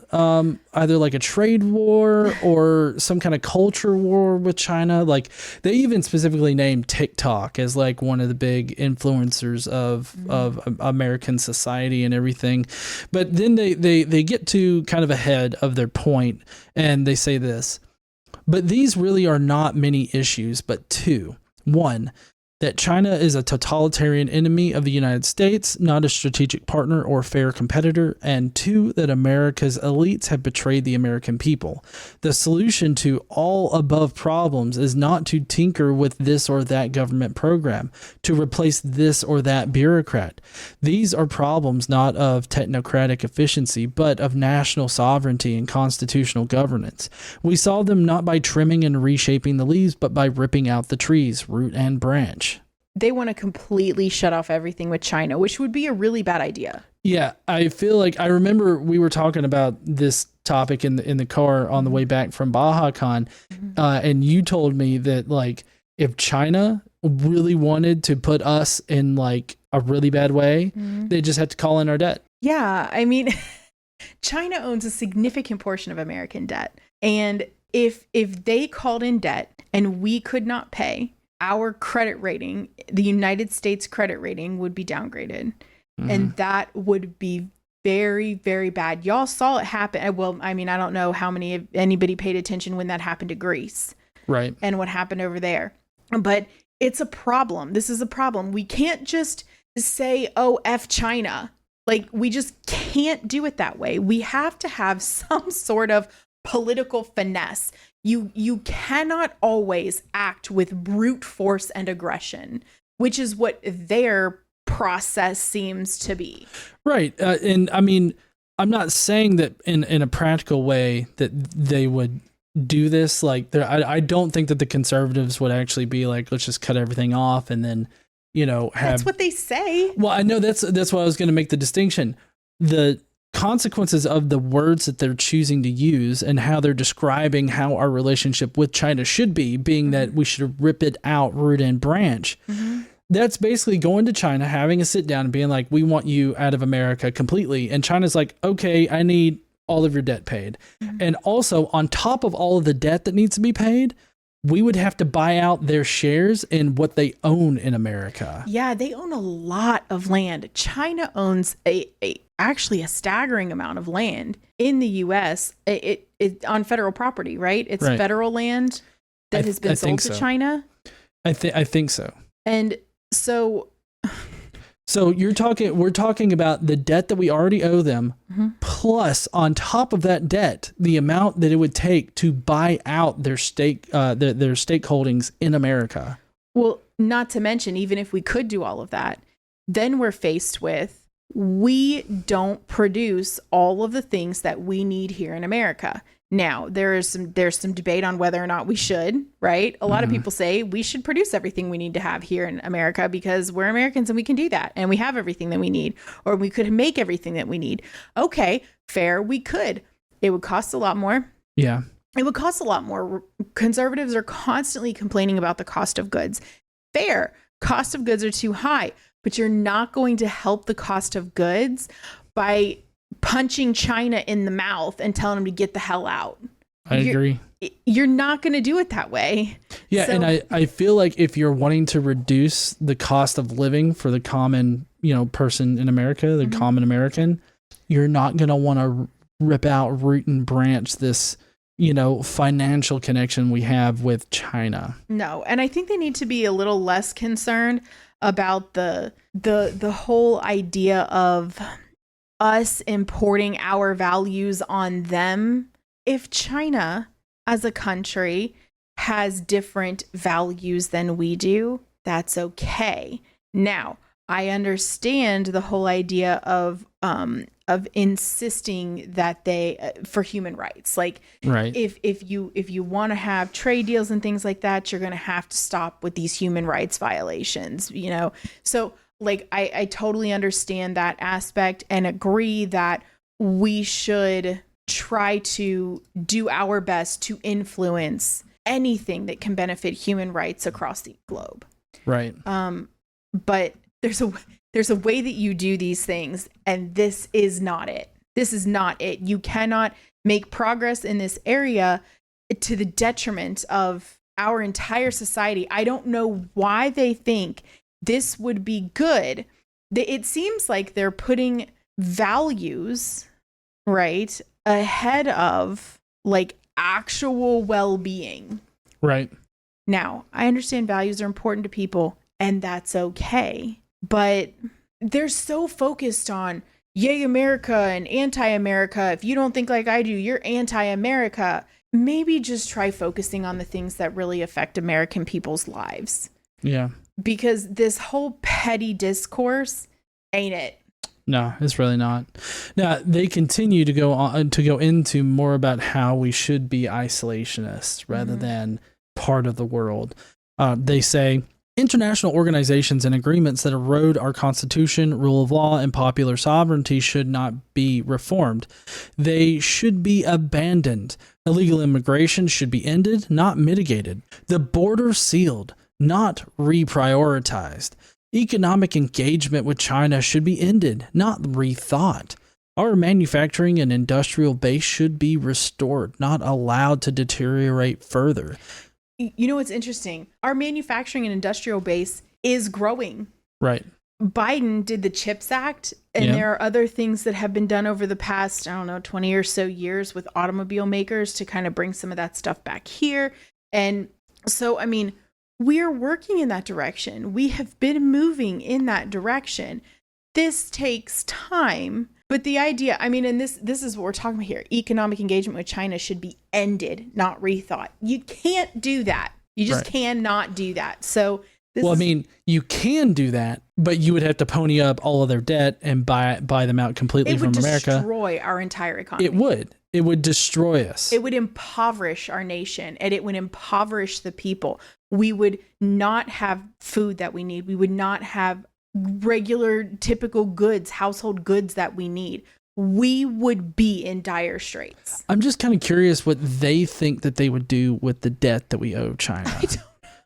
either like a trade war or some kind of culture war with China. Like they even specifically named TikTok as like one of the big influencers of American society and everything. But then they get to kind of ahead of their point and they say this, but these really are not many issues, but two. One, that China is a totalitarian enemy of the United States, not a strategic partner or fair competitor, and two, that America's elites have betrayed the American people. The solution to all above problems is not to tinker with this or that government program, to replace this or that bureaucrat. These are problems not of technocratic efficiency, but of national sovereignty and constitutional governance. We solve them not by trimming and reshaping the leaves, but by ripping out the trees, root and branch. They want to completely shut off everything with China, which would be a really bad idea. Yeah, I feel like I remember we were talking about this topic in the car on the way back from BajaCon, and you told me that like if China really wanted to put us in like a really bad way, they just had to call in our debt. Yeah, I mean, China owns a significant portion of American debt, and if they called in debt and we could not pay, our credit rating, the United States credit rating, would be downgraded. And that would be very, very bad. Y'all saw it happen. Well, I mean, I don't know how anybody paid attention when that happened to Greece. Right. And what happened over there. But it's a problem. This is a problem. We can't just say, oh, F China. Like, we just can't do it that way. We have to have some sort of political finesse. You cannot always act with brute force and aggression, which is what their process seems to be. Right. And I mean, I'm not saying that in a practical way that they would do this. Like, I don't think that the conservatives would actually be like, let's just cut everything off and then, have. That's what they say. Well, I know that's why I was going to make the distinction. The consequences of the words that they're choosing to use and how they're describing how our relationship with China should be, being that we should rip it out root and branch. That's basically going to China, having a sit down and being like, we want you out of America completely. And China's like, okay, I need all of your debt paid. And also on top of all of the debt that needs to be paid, we would have to buy out their shares in what they own in America. Yeah, they own a lot of land. China owns actually a staggering amount of land in the U.S. It on federal property, right? It's right. Federal land that has been sold to China. I think so. And so we're talking about the debt that we already owe them, plus on top of that debt, the amount that it would take to buy out their their stakeholdings in America. Well, not to mention, even if we could do all of that, then we're faced with, we don't produce all of the things that we need here in America. Now, there's some debate on whether or not we should, right? A lot of people say we should produce everything we need to have here in America because we're Americans and we can do that. And we have everything that we need, or we could make everything that we need. Okay, fair, we could. It would cost a lot more. Yeah. It would cost a lot more. Conservatives are constantly complaining about the cost of goods. Fair, cost of goods are too high, but you're not going to help the cost of goods by punching China in the mouth and telling them to get the hell out. I agree. You're not going to do it that way. Yeah, so, and I feel like if you're wanting to reduce the cost of living for the common, person in America, the common American, you're not going to want to rip out root and branch this, financial connection we have with China. No, and I think they need to be a little less concerned about the whole idea of us importing our values on them. If China as a country has different values than we do, that's okay. Now, I understand the whole idea of insisting that they for human rights. Like, right. if you want to have trade deals and things like that, you're going to have to stop with these human rights violations, So like, I totally understand that aspect and agree that we should try to do our best to influence anything that can benefit human rights across the globe. Right. But there's a way that you do these things, and this is not it. This is not it. You cannot make progress in this area to the detriment of our entire society. I don't know why they think this would be good. It seems like they're putting values, right, ahead of like actual well-being. Right. Now, I understand values are important to people, and that's okay. But they're so focused on yay America and anti-America. If you don't think like I do, you're anti-America. Maybe just try focusing on the things that really affect American people's lives. Yeah. Because this whole petty discourse ain't it. No, it's really not. Now, they continue to go into more about how we should be isolationists rather than part of the world. They say international organizations and agreements that erode our constitution, rule of law, and popular sovereignty should not be reformed. They should be abandoned. Illegal immigration should be ended, not mitigated. The border sealed, not reprioritized. Economic engagement with China should be ended, not rethought. Our manufacturing and industrial base should be restored, not allowed to deteriorate further. You know what's interesting? Our manufacturing and industrial base is growing. Right. Biden did the CHIPS Act, and there are other things that have been done over the past, 20 or so years with automobile makers to kind of bring some of that stuff back here. And so, I mean, we're working in that direction. We have been moving in that direction. This takes time. But the idea, I mean, and this is what we're talking about here. Economic engagement with China should be ended, not rethought. You can't do that. You just cannot do that. So, I mean, you can do that, but you would have to pony up all of their debt and buy them out completely from America. It would destroy our entire economy. It would. It would destroy us. It would impoverish our nation, and it would impoverish the people. We would not have food that we need. We would not have regular, typical goods, household goods that we need. We would be in dire straits. I'm just kind of curious what they think that they would do with the debt that we owe China. I don't know.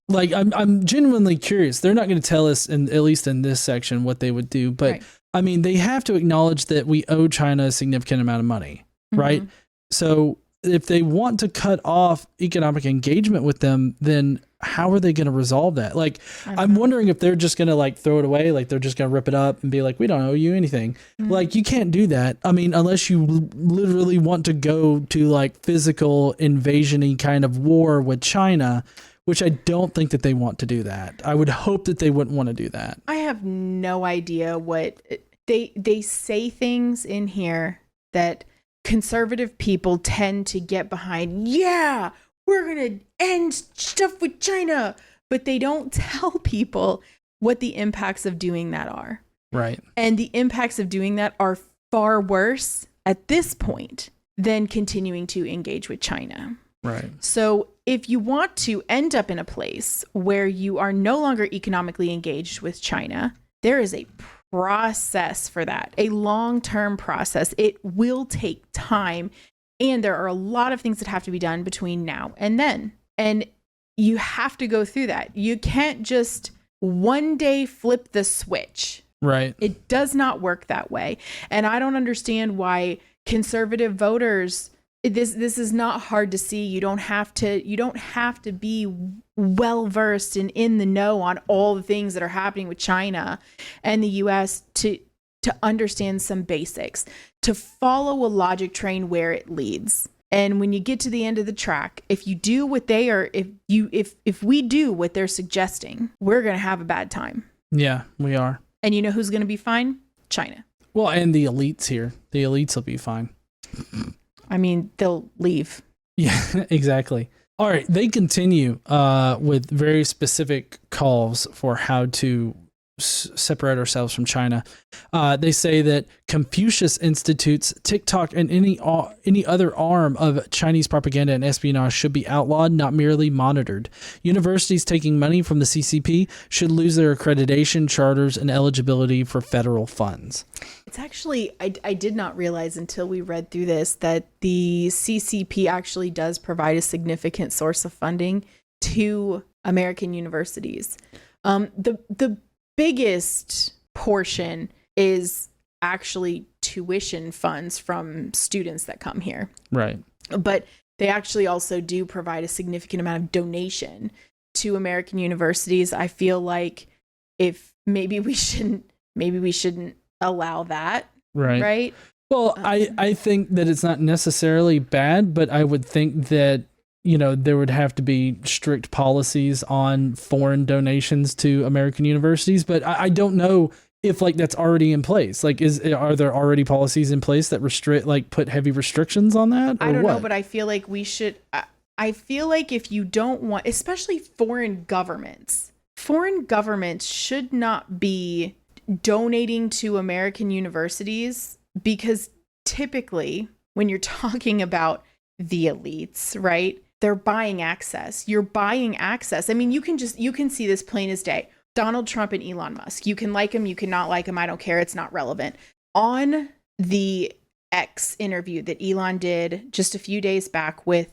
Like, I'm genuinely curious. They're not going to tell us, at least in this section, what they would do. But, I mean, they have to acknowledge that we owe China a significant amount of money, right? So if they want to cut off economic engagement with them, then how are they going to resolve that? Like, I'm wondering if they're just going to like throw it away. Like they're just going to rip it up and be like, we don't owe you anything. Like, you can't do that. I mean, unless you literally want to go to like physical invasion-y kind of war with China, which I don't think that they want to do that. I would hope that they wouldn't want to do that. I have no idea what they say things in here that conservative people tend to get behind. Yeah, we're going to end stuff with China. But they don't tell people what the impacts of doing that are. Right. And the impacts of doing that are far worse at this point than continuing to engage with China. Right. So if you want to end up in a place where you are no longer economically engaged with China, there is a process for that, a long-term process. It will take time, and there are a lot of things that have to be done between now and then. And you have to go through that. You can't just one day flip the switch. Right. It does not work that way. And I don't understand why conservative voters, this is not hard to see. You don't have to be well versed and in the know on all the things that are happening with China and the US to understand some basics, to follow a logic train where it leads. And when you get to the end of the track, if you do what they are, if we do what they're suggesting, we're going to have a bad time. Yeah, we are. And you know who's going to be fine? China. Well, and the elites here. The elites will be fine. I mean, they'll leave. Yeah, exactly. All right. They continue with very specific calls for how to separate ourselves from China. They say that Confucius Institutes, TikTok, and any other arm of Chinese propaganda and espionage should be outlawed, not merely monitored. Universities taking money from the CCP should lose their accreditation, charters, and eligibility for federal funds. it's actually, I did not realize until we read through this that the CCP actually does provide a significant source of funding to American universities. The biggest portion is actually tuition funds from students that come here. Right. But they actually also do provide a significant amount of donation to American universities. I feel like if maybe we shouldn't allow that. Right. Well, I think that it's not necessarily bad, but I would think that, there would have to be strict policies on foreign donations to American universities, but I don't know if that's already in place. Are there already policies in place that restrict, put heavy restrictions on that? I don't know, but I feel like we should, I feel like if you don't want, especially foreign governments should not be donating to American universities, because typically when you're talking about the elites, right, they're buying access. You're buying access. I mean, you can see this plain as day. Donald Trump and Elon Musk. You can like him, you cannot like him. I don't care. It's not relevant. On the X interview that Elon did just a few days back with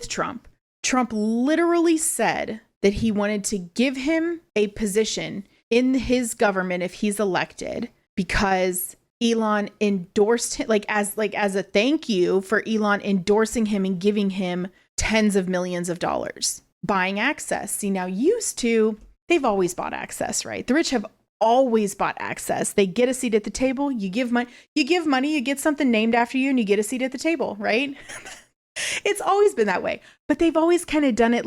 Trump, Trump literally said that he wanted to give him a position in his government if he's elected, because Elon endorsed him, as a thank you for Elon endorsing him and giving him tens of millions of dollars, buying access. See, now they've always bought access, right? The rich have always bought access. They get a seat at the table. You give money, you get something named after you, and you get a seat at the table, right? It's always been that way. But they've always kind of done it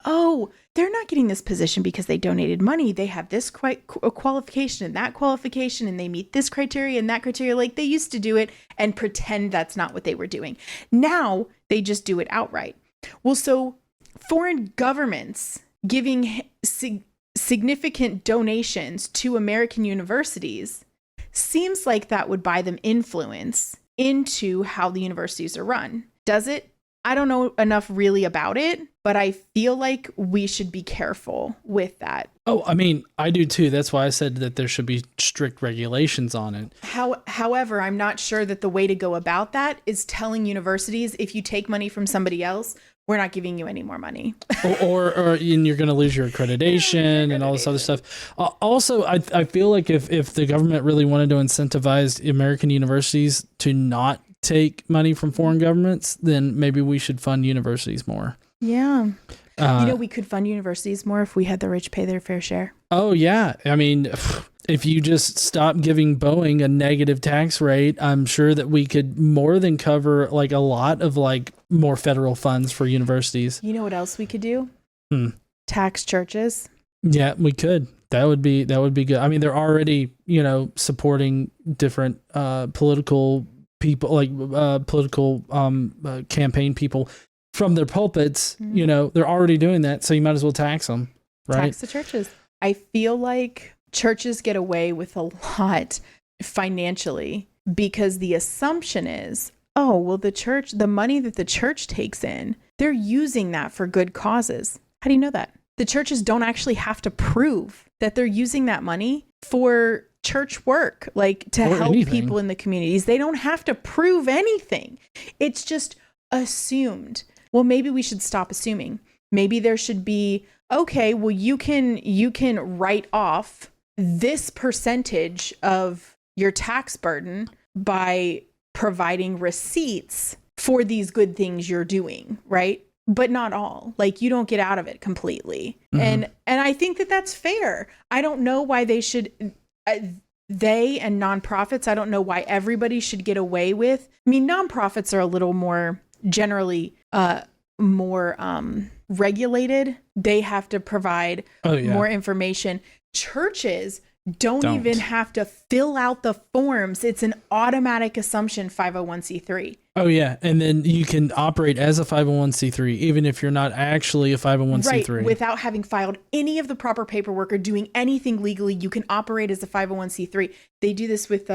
oh, they're not getting this position because they donated money. They have this qualification and that qualification, and they meet this criteria and that criteria. They used to do it and pretend that's not what they were doing. Now they just do it outright. Well, so foreign governments giving significant donations to American universities seems like that would buy them influence into how the universities are run. Does it? I don't know enough really about it, but I feel like we should be careful with that. Oh, I mean, I do too. That's why I said that there should be strict regulations on it. However, I'm not sure that the way to go about that is telling universities, if you take money from somebody else, we're not giving you any more money. or you're going to lose your accreditation and all this other stuff. Also, I feel like if the government really wanted to incentivize American universities to not take money from foreign governments, then maybe we should fund universities more. Yeah. We could fund universities more if we had the rich pay their fair share. Oh, yeah. I mean, if you just stop giving Boeing a negative tax rate, I'm sure that we could more than cover a lot of more federal funds for universities. You know what else we could do? Tax churches. Yeah, we could. That would be good. I mean, they're already, supporting different political people, political campaign people from their pulpits. They're already doing that, so you might as well tax them, right? Tax the churches. I feel like churches get away with a lot financially because the assumption is, oh, well, the money that the church takes in, they're using that for good causes. How do you know that? The churches don't actually have to prove that they're using that money for church work, to help people in the communities. They don't have to prove anything. It's just assumed. Well, maybe we should stop assuming. Maybe there should be, okay, well, you can write off this percentage of your tax burden by providing receipts for these good things you're doing, right? But not all. You don't get out of it completely. Mm-hmm. And I think that that's fair. I don't know why they should, they and nonprofits, I don't know why everybody should get away with. I mean, nonprofits are a little more generally more regulated. They have to provide more information. Churches don't even have to fill out the forms. It's an automatic assumption 501c3. Oh, yeah. And then you can operate as a 501c3, even if you're not actually a 501c3. Right. Without having filed any of the proper paperwork or doing anything legally, you can operate as a 501c3. They do this with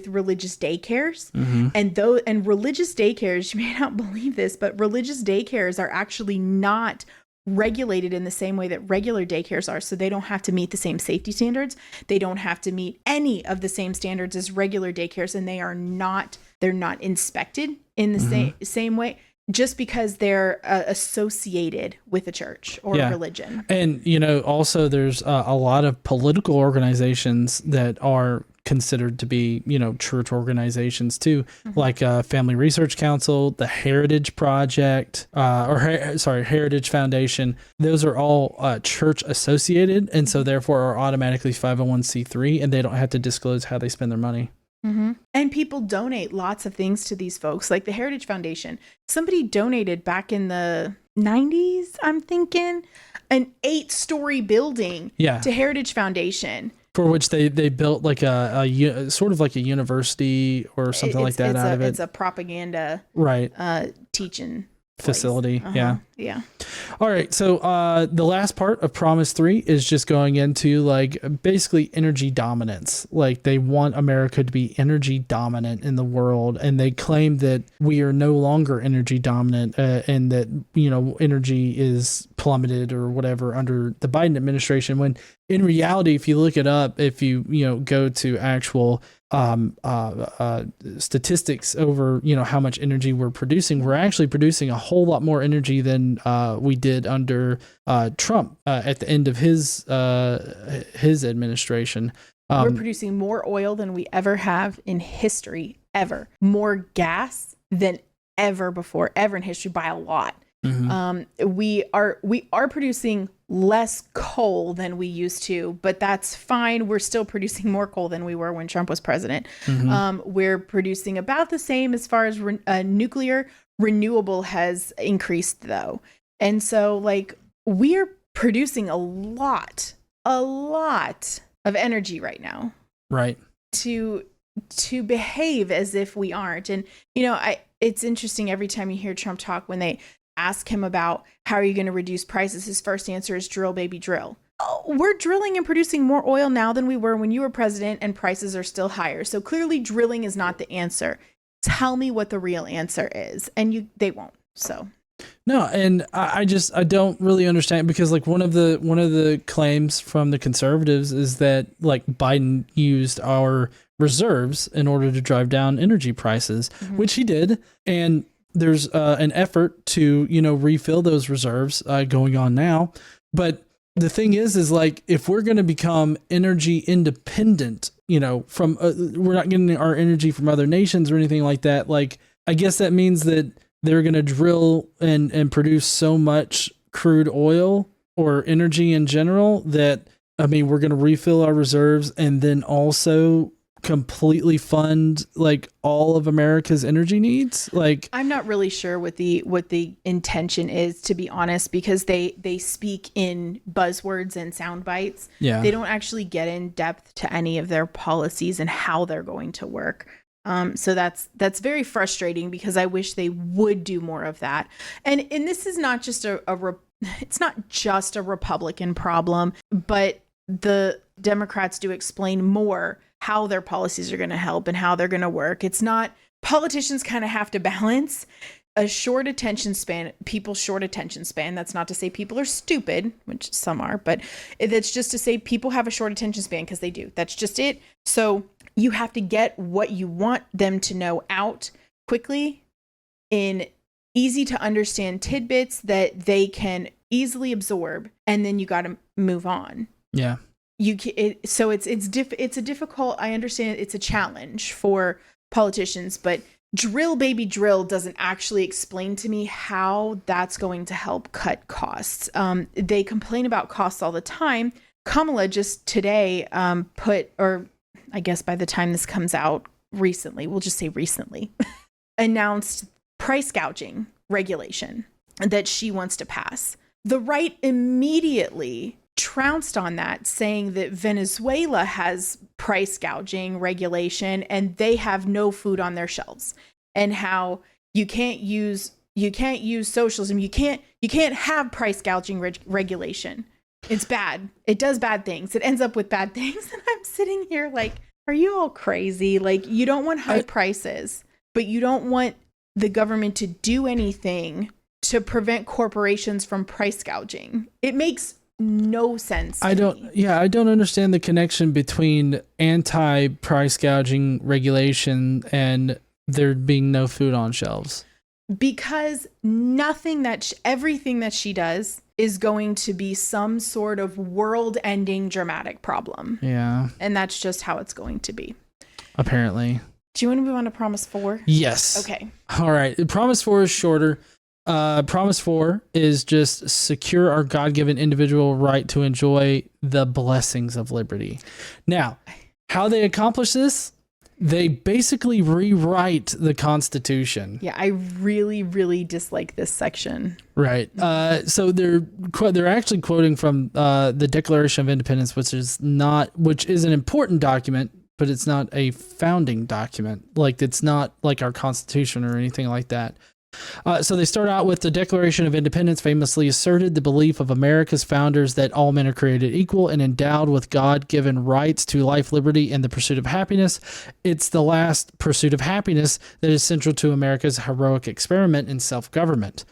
religious daycares. Mm-hmm. And religious daycares, you may not believe this, but religious daycares are actually not regulated in the same way that regular daycares are. So they don't have to meet the same safety standards. They don't have to meet any of the same standards as regular daycares, and they're not inspected in the same way, just because they're associated with a church or a religion. And, also there's a lot of political organizations that are considered to be, church organizations too, like Family Research Council, the Heritage Project, Heritage Foundation. Those are all church associated, and so therefore are automatically 501c3, and they don't have to disclose how they spend their money. And people donate lots of things to these folks, like the Heritage Foundation. Somebody donated back in the 90s, I'm thinking, an 8-story building to Heritage Foundation. For which they built like a sort of like a university or something like that out of it. It's a propaganda teaching facility. Yeah. All right. So the last part of Promise 3 is just going into like basically energy dominance. Like they want America to be energy dominant in the world. And they claim that we are no longer energy dominant and that, energy is plummeted or whatever under the Biden administration. When in reality, if you look it up, if you, go to actual statistics over, how much energy we're actually producing a whole lot more energy than we did under Trump at the end of his administration. We're producing more oil than we ever have in history, ever. More gas than ever before, ever in history, by a lot. We are producing less coal than we used to, but that's fine. We're still producing more coal than we were when Trump was president. We're producing about the same as far as nuclear. Renewable has increased though. And so like we're producing a lot of energy right now. Right. To behave as if we aren't. And, it's interesting every time you hear Trump talk, when they ask him about how are you going to reduce prices, his first answer is drill, baby, drill. Oh, we're drilling and producing more oil now than we were when you were president, and prices are still higher. So clearly drilling is not the answer. Tell me what the real answer is. And they won't. So no, and I don't really understand, because like one of the claims from the conservatives is that like Biden used our reserves in order to drive down energy prices, which he did. And there's an effort to, refill those reserves going on now. But the thing is like, if we're going to become energy independent, from we're not getting our energy from other nations or anything like that. Like, I guess that means that they're going to drill and produce so much crude oil or energy in general that, we're going to refill our reserves and then also completely fund like all of America's energy needs. Like, I'm not really sure what the intention is, to be honest, because they speak in buzzwords and sound bites. Yeah. They don't actually get in depth to any of their policies and how they're going to work. So that's very frustrating, because I wish they would do more of that. And this is not just it's not just a Republican problem, but the Democrats do explain more how their policies are going to help and how they're going to work. It's not, politicians kind of have to balance a short attention span, people's short attention span. That's not to say people are stupid, which some are, but that's just to say people have a short attention span, because they do. That's just it. So you have to get what you want them to know out quickly in easy to understand tidbits that they can easily absorb, and then you got to move on. Yeah. It's a difficult, I understand it's a challenge for politicians, but drill, baby, drill doesn't actually explain to me how that's going to help cut costs. They complain about costs all the time. Kamala just today or I guess by the time this comes out recently, we'll just say recently, announced price gouging regulation that she wants to pass. The right immediately trounced on that, saying that Venezuela has price gouging regulation and they have no food on their shelves, and how you can't use socialism. You can't have price gouging regulation. It's bad. It does bad things. It ends up with bad things. And I'm sitting here like, are you all crazy? Like, you don't want high prices, but you don't want the government to do anything to prevent corporations from price gouging. It makes no sense to me. I don't understand the connection between anti-price gouging regulation and there being no food on shelves. Because everything that she does is going to be some sort of world-ending dramatic problem. Yeah. And that's just how it's going to be. Apparently. Do you want to move on to Promise 4? Yes. Okay. All right. Promise 4 is shorter. Promise 4 is just secure our God-given individual right to enjoy the blessings of liberty. Now, how they accomplish this? They basically rewrite the Constitution. Yeah, I really, really dislike this section. Right. So they're actually quoting from the Declaration of Independence, which is an important document, but it's not a founding document. Like, it's not like our Constitution or anything like that. So they start out with the Declaration of Independence famously asserted the belief of America's founders that all men are created equal and endowed with God-given rights to life, liberty, and the pursuit of happiness. It's the last pursuit of happiness that is central to America's heroic experiment in self-government.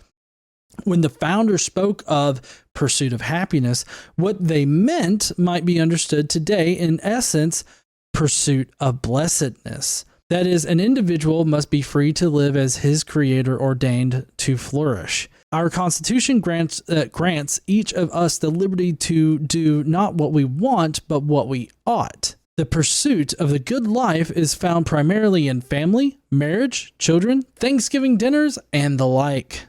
When the founders spoke of pursuit of happiness, what they meant might be understood today in essence, pursuit of blessedness. That is, an individual must be free to live as his creator ordained to flourish. Our Constitution grants each of us the liberty to do not what we want, but what we ought. The pursuit of the good life is found primarily in family, marriage, children, Thanksgiving dinners, and the like.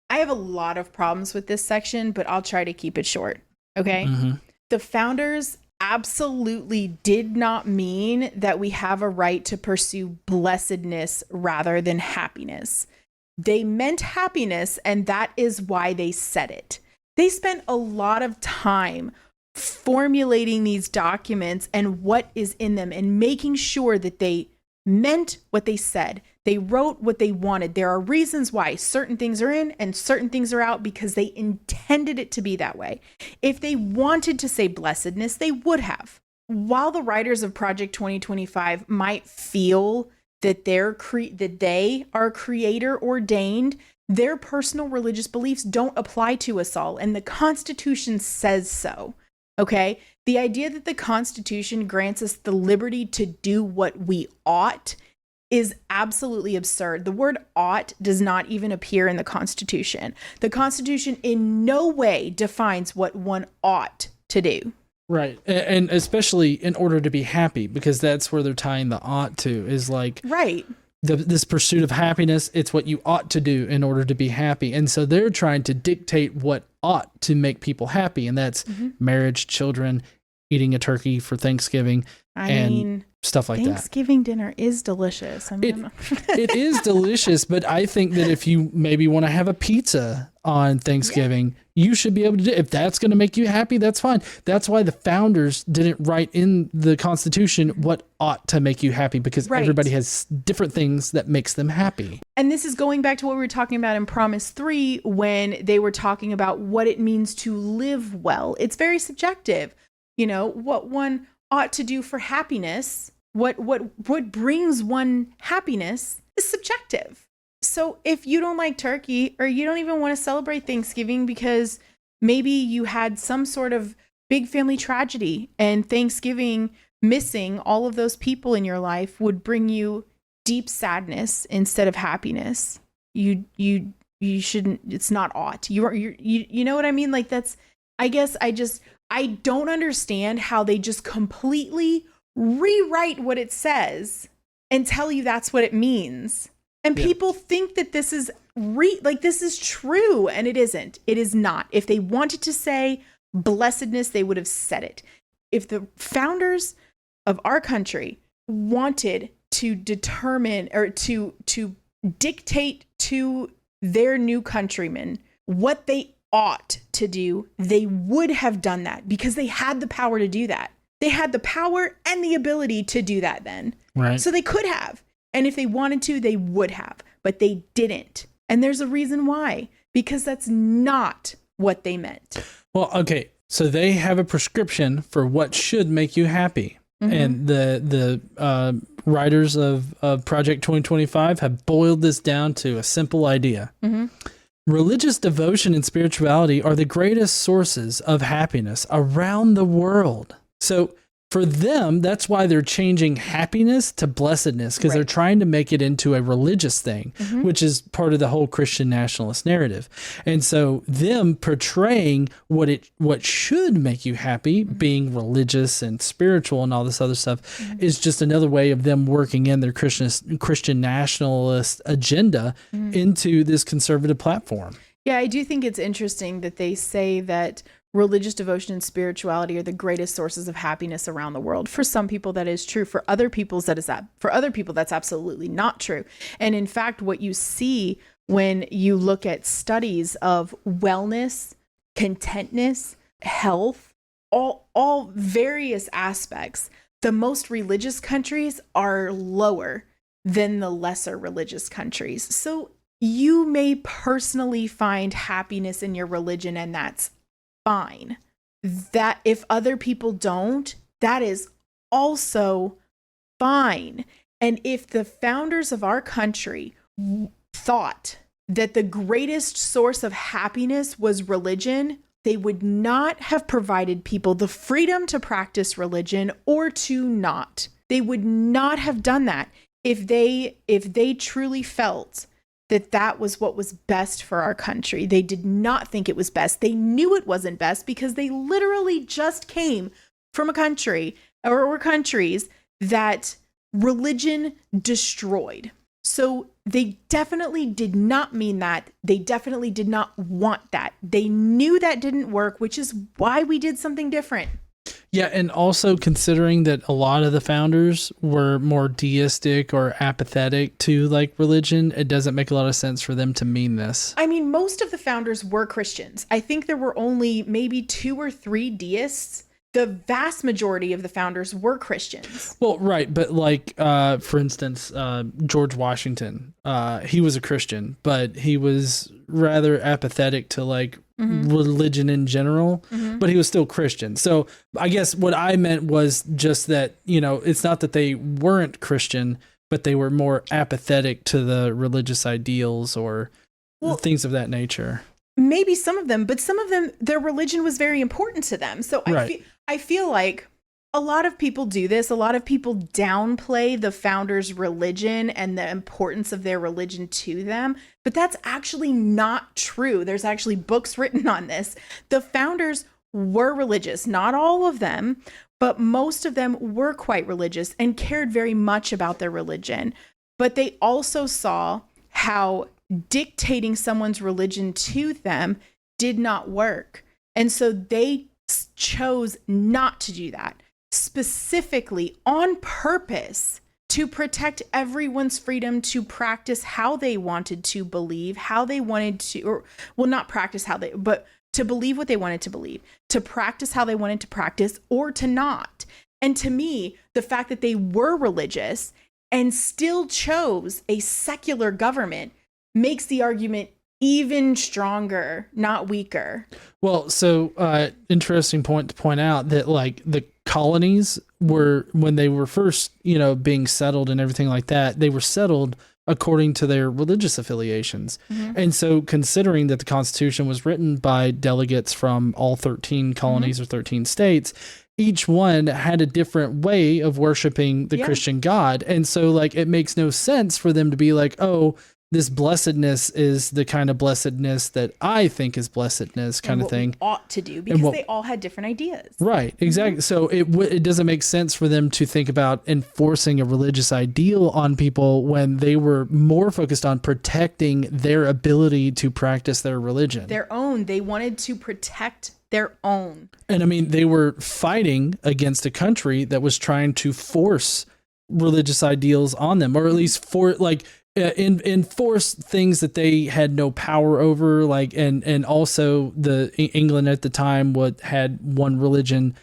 I have a lot of problems with this section, but I'll try to keep it short. Okay? Mm-hmm. The founders absolutely did not mean that we have a right to pursue blessedness rather than happiness. They meant happiness, and that is why they said it. They spent a lot of time formulating these documents and what is in them and making sure that they meant what they said. They wrote what they wanted. There are reasons why certain things are in and certain things are out because they intended it to be that way. If they wanted to say blessedness, they would have. While the writers of Project 2025 might feel that they are creator ordained, their personal religious beliefs don't apply to us all, and the Constitution says so. Okay? The idea that the Constitution grants us the liberty to do what we ought is absolutely absurd. The word ought does not even appear in the Constitution. The Constitution in no way defines what one ought to do. Right. And especially in order to be happy, because that's where they're tying the ought to, is like right. This pursuit of happiness. It's what you ought to do in order to be happy. And so they're trying to dictate what ought to make people happy. And that's marriage, children, eating a turkey for Thanksgiving. I mean, stuff like Thanksgiving dinner is delicious. It is delicious, but I think that if you maybe want to have a pizza on Thanksgiving, you should be able to do it. If that's going to make you happy, that's fine. That's why the founders didn't write in the Constitution what ought to make you happy, because everybody has different things that makes them happy. And this is going back to what we were talking about in Promise 3 when they were talking about what it means to live well. It's very subjective. You know, what one ought to do for happiness, what brings one happiness is subjective. So if you don't like turkey, or you don't even want to celebrate Thanksgiving because maybe you had some sort of big family tragedy and Thanksgiving missing all of those people in your life would bring you deep sadness instead of happiness, you shouldn't, it's not ought. You know what I mean? Like that's, I guess I don't understand how they just completely rewrite what it says and tell you that's what it means. And people think that this is this is true, and it isn't. It is not. If they wanted to say blessedness, they would have said it. If the founders of our country wanted to determine or to dictate to their new countrymen what they ought to do, they would have done that because they had the power to do that. They had the power and the ability to do that then. Right. So they could have. And if they wanted to, they would have, but they didn't. And there's a reason why, because that's not what they meant. Well, okay. So they have a prescription for what should make you happy. Mm-hmm. And the writers of Project 2025 have boiled this down to a simple idea. Mm-hmm. Religious devotion and spirituality are the greatest sources of happiness around the world. So for them, that's why they're changing happiness to blessedness, because they're trying to make it into a religious thing, which is part of the whole Christian nationalist narrative. And so them portraying what should make you happy, being religious and spiritual and all this other stuff, is just another way of them working in their Christian nationalist agenda into this conservative platform. Yeah, I do think it's interesting that they say that religious devotion and spirituality are the greatest sources of happiness around the world. For some people, that is true. For other people, that's absolutely not true. And in fact, what you see when you look at studies of wellness, contentness, health, all various aspects, the most religious countries are lower than the lesser religious countries. So you may personally find happiness in your religion, and that's fine. That if other people don't, that is also fine. And if the founders of our country thought that the greatest source of happiness was religion, they would not have provided people the freedom to practice religion or to not. They would not have done that if they truly felt that was what was best for our country. They did not think it was best. They knew it wasn't best because they literally just came from a country or countries that religion destroyed. So they definitely did not mean that. They definitely did not want that. They knew that didn't work, which is why we did something different. Yeah, and also considering that a lot of the founders were more deistic or apathetic to like religion, it doesn't make a lot of sense for them to mean this. I mean, most of the founders were Christians. I think there were only maybe 2 or 3 deists. The vast majority of the founders were Christians. Well, right, but like, for instance, George Washington, he was a Christian, but he was rather apathetic to like religion in general, but he was still Christian. So I guess what I meant was just that, it's not that they weren't Christian, but they were more apathetic to the religious ideals or things of that nature. Maybe some of them, but some of them, their religion was very important to them. So I feel like a lot of people do this. A lot of people downplay the founders' religion and the importance of their religion to them. But that's actually not true. There's actually books written on this. The founders were religious, not all of them, but most of them were quite religious and cared very much about their religion. But they also saw how dictating someone's religion to them did not work. And so they chose not to do that, specifically on purpose, to protect everyone's freedom to practice how they wanted to believe, how they wanted to, or not practice but to believe what they wanted to believe, to practice how they wanted to practice, or to not. And to me, the fact that they were religious and still chose a secular government makes the argument even stronger, not weaker. Well, so interesting point to point out that like the colonies were, when they were first, being settled and everything like that, they were settled according to their religious affiliations. And so considering that the Constitution was written by delegates from all 13 colonies or 13 states, each one had a different way of worshiping the Christian God. And so like, it makes no sense for them to be like, oh, this blessedness is the kind of blessedness that I think is blessedness kind of thing. Ought to do, because they all had different ideas. Right, exactly. So it doesn't make sense for them to think about enforcing a religious ideal on people when they were more focused on protecting their ability to practice their religion. Their own. They wanted to protect their own. And I mean, they were fighting against a country that was trying to force religious ideals on them, or at least enforce things that they had no power over, like and also the England at the time had one religion,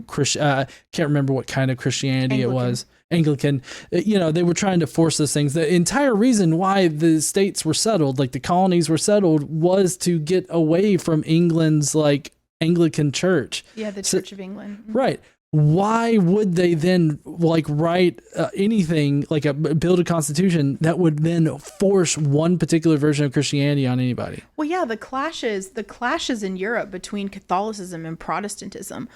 Christian. Can't remember what kind of Christianity it was. Anglican. They were trying to force those things. The entire reason why the states were settled, like the colonies were settled, was to get away from England's like Anglican church. Yeah, the Church of England. Right. why would they then like write anything like build a constitution that would then force one particular version of Christianity on anybody? Well, yeah, the clashes in Europe between Catholicism and Protestantism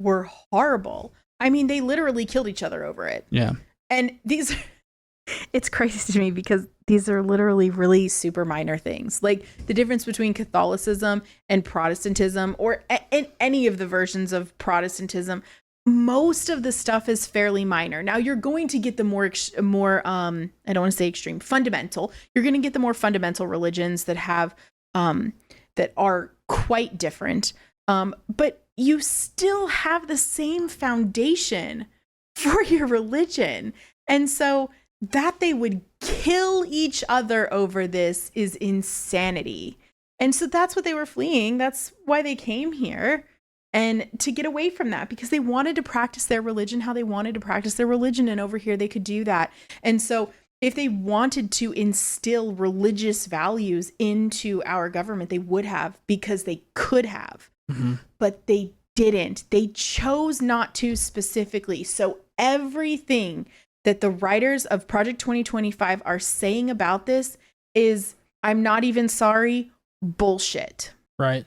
were horrible. I mean, they literally killed each other over it. Yeah. And it's crazy to me because these are literally really super minor things. Like the difference between Catholicism and Protestantism, or in any of the versions of Protestantism, most of the stuff is fairly minor. Now you're going to get the more I don't want to say extreme, fundamental. You're going to get the more fundamental religions that have that are quite different. But you still have the same foundation for your religion. And so that they would kill each other over this is insanity. And so that's what they were fleeing. That's why they came here. And to get away from that, because they wanted to practice their religion how they wanted to practice their religion. And over here, they could do that. And so if they wanted to instill religious values into our government, they would have, because they could have. Mm-hmm. But they didn't. They chose not to specifically. So everything that the writers of Project 2025 are saying about this is, I'm not even sorry, bullshit. Right.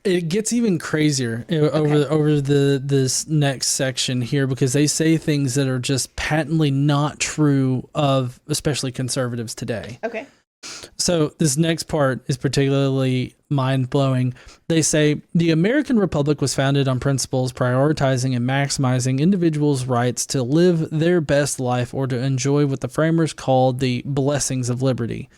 It gets even crazier over this next section here, because they say things that are just patently not true of especially conservatives today. Okay. So this next part is particularly mind-blowing. They say, the American Republic was founded on principles prioritizing and maximizing individuals' rights to live their best life or to enjoy what the framers called the blessings of liberty.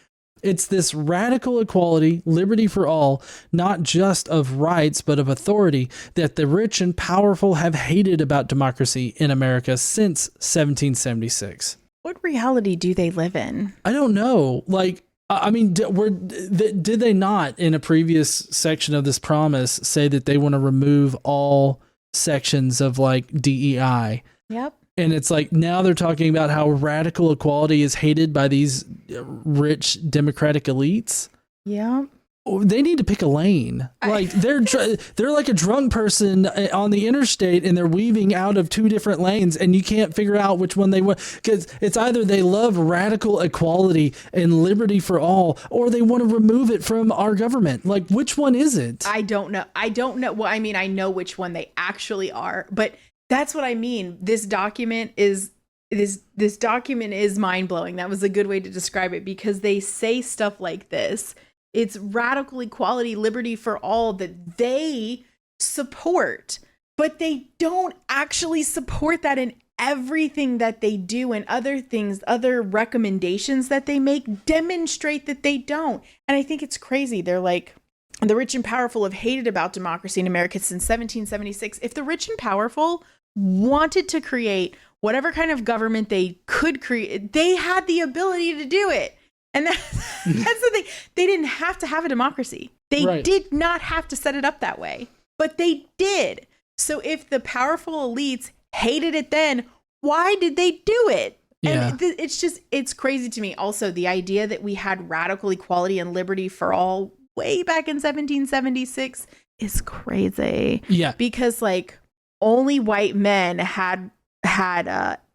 It's this radical equality, liberty for all, not just of rights, but of authority, that the rich and powerful have hated about democracy in America since 1776. What reality do they live in? I don't know. Like, I mean, did they not, in a previous section of this promise, say that they want to remove all sections of like DEI? Yep. And it's like, now they're talking about how radical equality is hated by these rich democratic elites. Yeah. They need to pick a lane. Like they're like a drunk person on the interstate, and they're weaving out of two different lanes, and you can't figure out which one they want, because it's either they love radical equality and liberty for all, or they want to remove it from our government. Like, which one is it? I don't know. Well, I mean, I know which one they actually are, but that's what I mean. This document is mind-blowing. That was a good way to describe it, because they say stuff like this. It's radical equality, liberty for all that they support, but they don't actually support that in everything that they do, and other things, other recommendations that they make demonstrate that they don't. And I think it's crazy. They're like, the rich and powerful have hated about democracy in America since 1776. If the rich and powerful wanted to create whatever kind of government they could create, they had the ability to do it. And that's the thing. They didn't have to have a democracy. They did not have to set it up that way, but they did. So if the powerful elites hated it then, why did they do it? Yeah. And it's crazy to me. Also, the idea that we had radical equality and liberty for all way back in 1776 is crazy. Yeah. Because like only white men had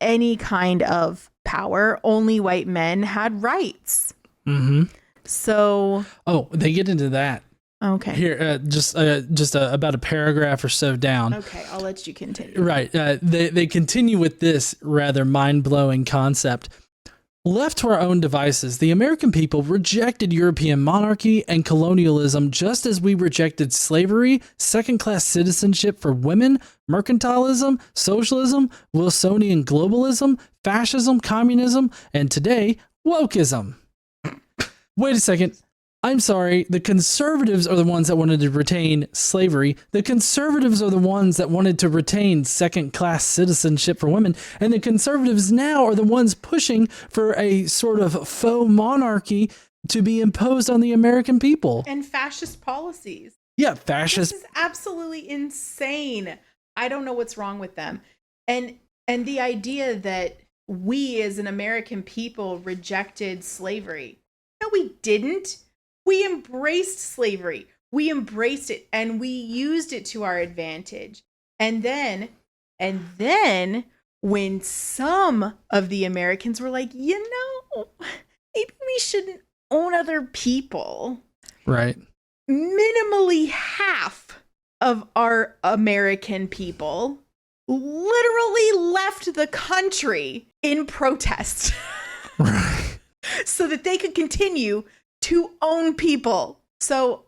any kind of power. Only white men had rights. Mm-hmm. So. Oh, they get into that. Okay. Here, just about a paragraph or so down. Okay, I'll let you continue. Right. They continue with this rather mind-blowing concept. Left to our own devices, the American people rejected European monarchy and colonialism just as we rejected slavery, second-class citizenship for women, mercantilism, socialism, Wilsonian globalism, fascism, communism, and today, wokeism. Wait a second. I'm sorry, the conservatives are the ones that wanted to retain slavery. The conservatives are the ones that wanted to retain second-class citizenship for women. And the conservatives now are the ones pushing for a sort of faux monarchy to be imposed on the American people. And fascist policies. Yeah, fascist. This is absolutely insane. I don't know what's wrong with them. And the idea that we as an American people rejected slavery. No, we didn't. We embraced slavery. We embraced it and we used it to our advantage. And then And then when some of the Americans were like, maybe we shouldn't own other people. Right. Minimally half of our American people literally left the country in protest. Right. So that they could continue to own people. So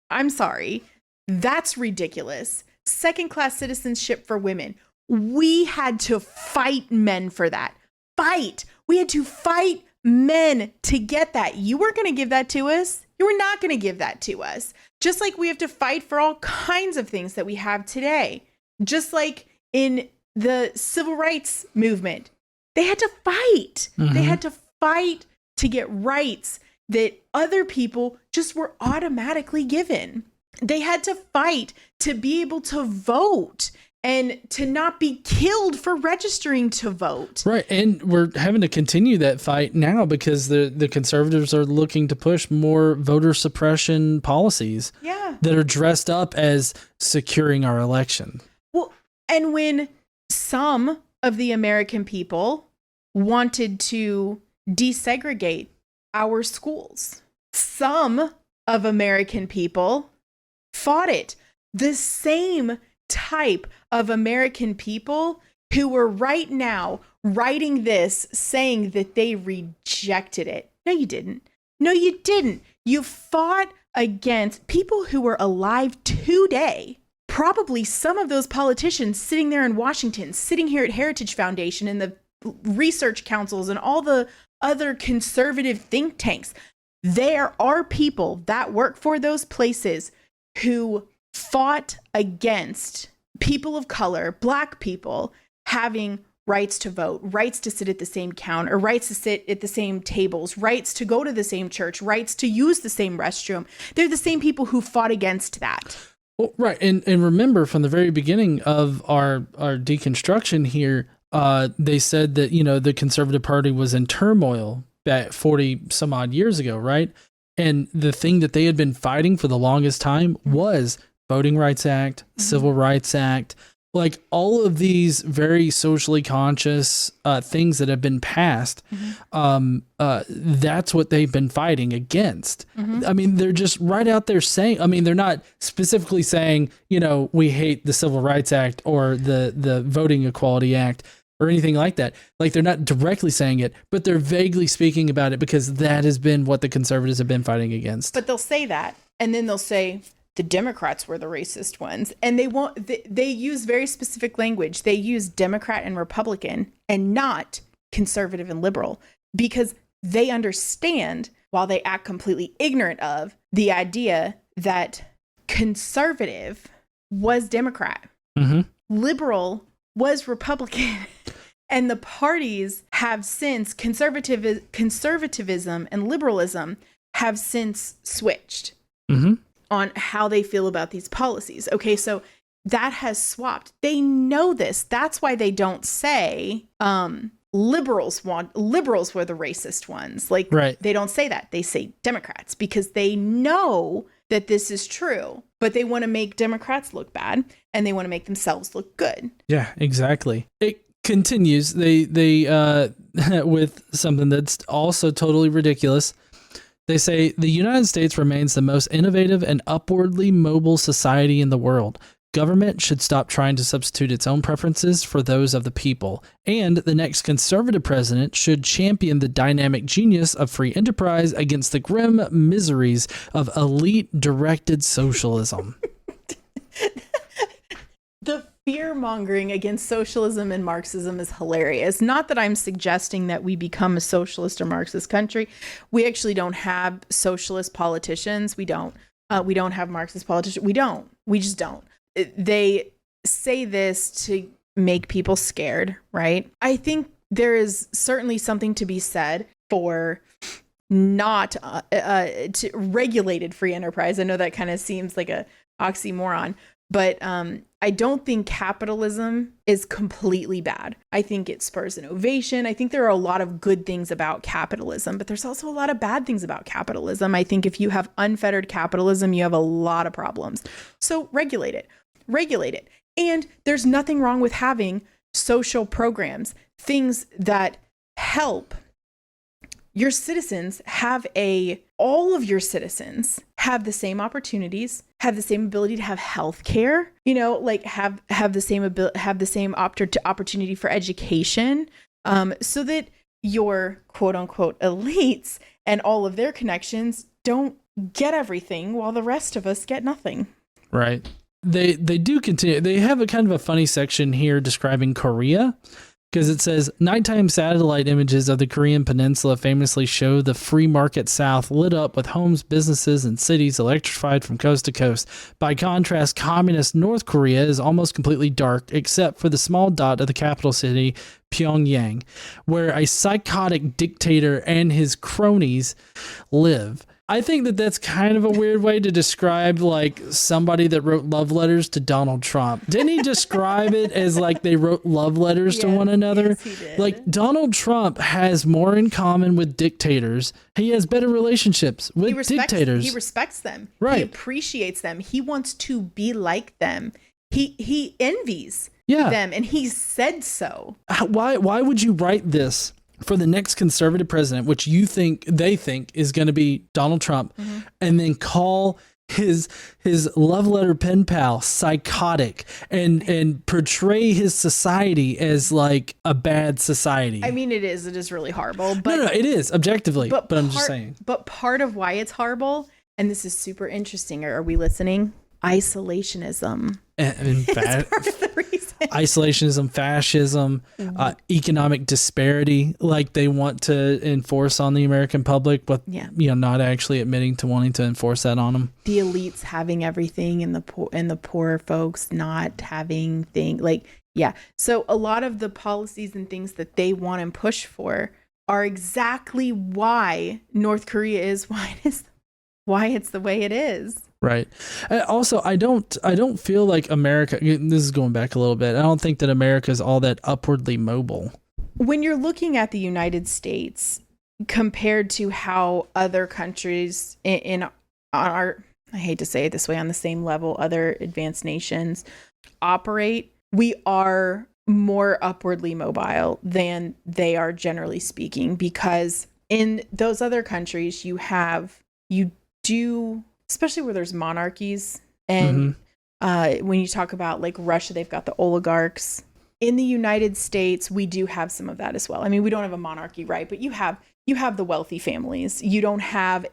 I'm sorry. That's ridiculous. Second-class citizenship for women. We had to fight men for that. Fight. We had to fight men to get that. You weren't going to give that to us. You were not going to give that to us. Just like we have to fight for all kinds of things that we have today. Just like in the civil rights movement, they had to fight. Mm-hmm. They had to fight to get rights that other people just were automatically given. They had to fight to be able to vote and to not be killed for registering to vote. Right. And we're having to continue that fight now because the conservatives are looking to push more voter suppression policies that are dressed up as securing our election. Well, and when some of the American people wanted to desegregate our schools, some of American people fought it. The same type of American people who were right now writing this saying that they rejected it. No, you didn't. No, you didn't. You fought against people who were alive today. Probably some of those politicians sitting there in Washington, sitting here at Heritage Foundation and the research councils and all the other conservative think tanks. There are people that work for those places who fought against people of color, Black people, having rights to vote, rights to sit at the same counter, rights to sit at the same tables, rights to go to the same church, rights to use the same restroom. They're the same people who fought against that. Well, right. And remember, from the very beginning of our deconstruction here, they said that, the Conservative Party was in turmoil back 40 some odd years ago, right? And the thing that they had been fighting for the longest time was Voting Rights Act, Civil Rights Act, like all of these very socially conscious things that have been passed. That's what they've been fighting against. I mean, they're just right out there saying, they're not specifically saying, we hate the Civil Rights Act or the Voting Equality Act or anything like that. Like, they're not directly saying it, but they're vaguely speaking about it because that has been what the conservatives have been fighting against. But they'll say that, and then they'll say the Democrats were the racist ones, and they use very specific language. They use Democrat and Republican and not conservative and liberal, because they understand, while they act completely ignorant of, the idea that conservative was Democrat, liberal was Republican. And the parties have since, conservatism and liberalism have since switched on how they feel about these policies. Okay, so that has swapped. They know this. That's why they don't say liberals were the racist ones. Like, They don't say that. They say Democrats, because they know that this is true, but they want to make Democrats look bad and they want to make themselves look good. Yeah, exactly. It continues. They with something that's also totally ridiculous. They say the United States remains the most innovative and upwardly mobile society in the world. Government should stop trying to substitute its own preferences for those of the people, and the next conservative president should champion the dynamic genius of free enterprise against the grim miseries of elite-directed socialism. The fear-mongering against socialism and Marxism is hilarious. Not that I'm suggesting that we become a socialist or Marxist country. We actually don't have socialist politicians. We don't have Marxist politicians. We just don't. They say this to make people scared, right? I think there is certainly something to be said for not to regulated free enterprise. I know that kind of seems like a oxymoron, but I don't think capitalism is completely bad. I think it spurs innovation. I think there are a lot of good things about capitalism, but there's also a lot of bad things about capitalism. I think if you have unfettered capitalism, you have a lot of problems. So regulate it. And there's nothing wrong with having social programs, things that help your citizens all of your citizens have the same opportunities, have the same ability to have health care, like have the same opportunity for education, so that your quote unquote elites and all of their connections don't get everything while the rest of us get nothing. Right. They do continue. They have a kind of a funny section here describing Korea, because it says nighttime satellite images of the Korean peninsula famously show the free market south lit up with homes, businesses, and cities electrified from coast to coast. By contrast, communist North Korea is almost completely dark except for the small dot of the capital city, Pyongyang, where a psychotic dictator and his cronies live. I think that that's kind of a weird way to describe like somebody that wrote love letters to Donald Trump. Didn't he describe it as like they wrote love letters to one another? Yes, he did. Like Donald Trump has more in common with dictators. He has better relationships with dictators. He respects them. Right. He appreciates them. He wants to be like them. He envies them, and he said so. Why would you write this for the next conservative president, which they think is going to be Donald Trump, and then call his love letter pen pal psychotic and portray his society as like a bad society? I mean, it is really horrible. But no, it is objectively. But I'm just saying. But part of why it's horrible, and this is super interesting. Are we listening? Isolationism. In fact, part of the reason. Isolationism, fascism, economic disparity, like they want to enforce on the American public, but not actually admitting to wanting to enforce that on them. The elites having everything, and the poor folks not having things. So a lot of the policies and things that they want and push for are exactly why North Korea is why it's the way it is. Right. Also, I don't feel like America, this is going back a little bit, I don't think that America is all that upwardly mobile. When you're looking at the United States compared to how other countries I hate to say it this way, on the same level, other advanced nations operate, we are more upwardly mobile than they are, generally speaking, because in those other countries you do, especially where there's monarchies, and when you talk about like Russia, they've got the oligarchs. In the United States, we do have some of that as well. I mean, we don't have a monarchy, right? But you have the wealthy families. You don't have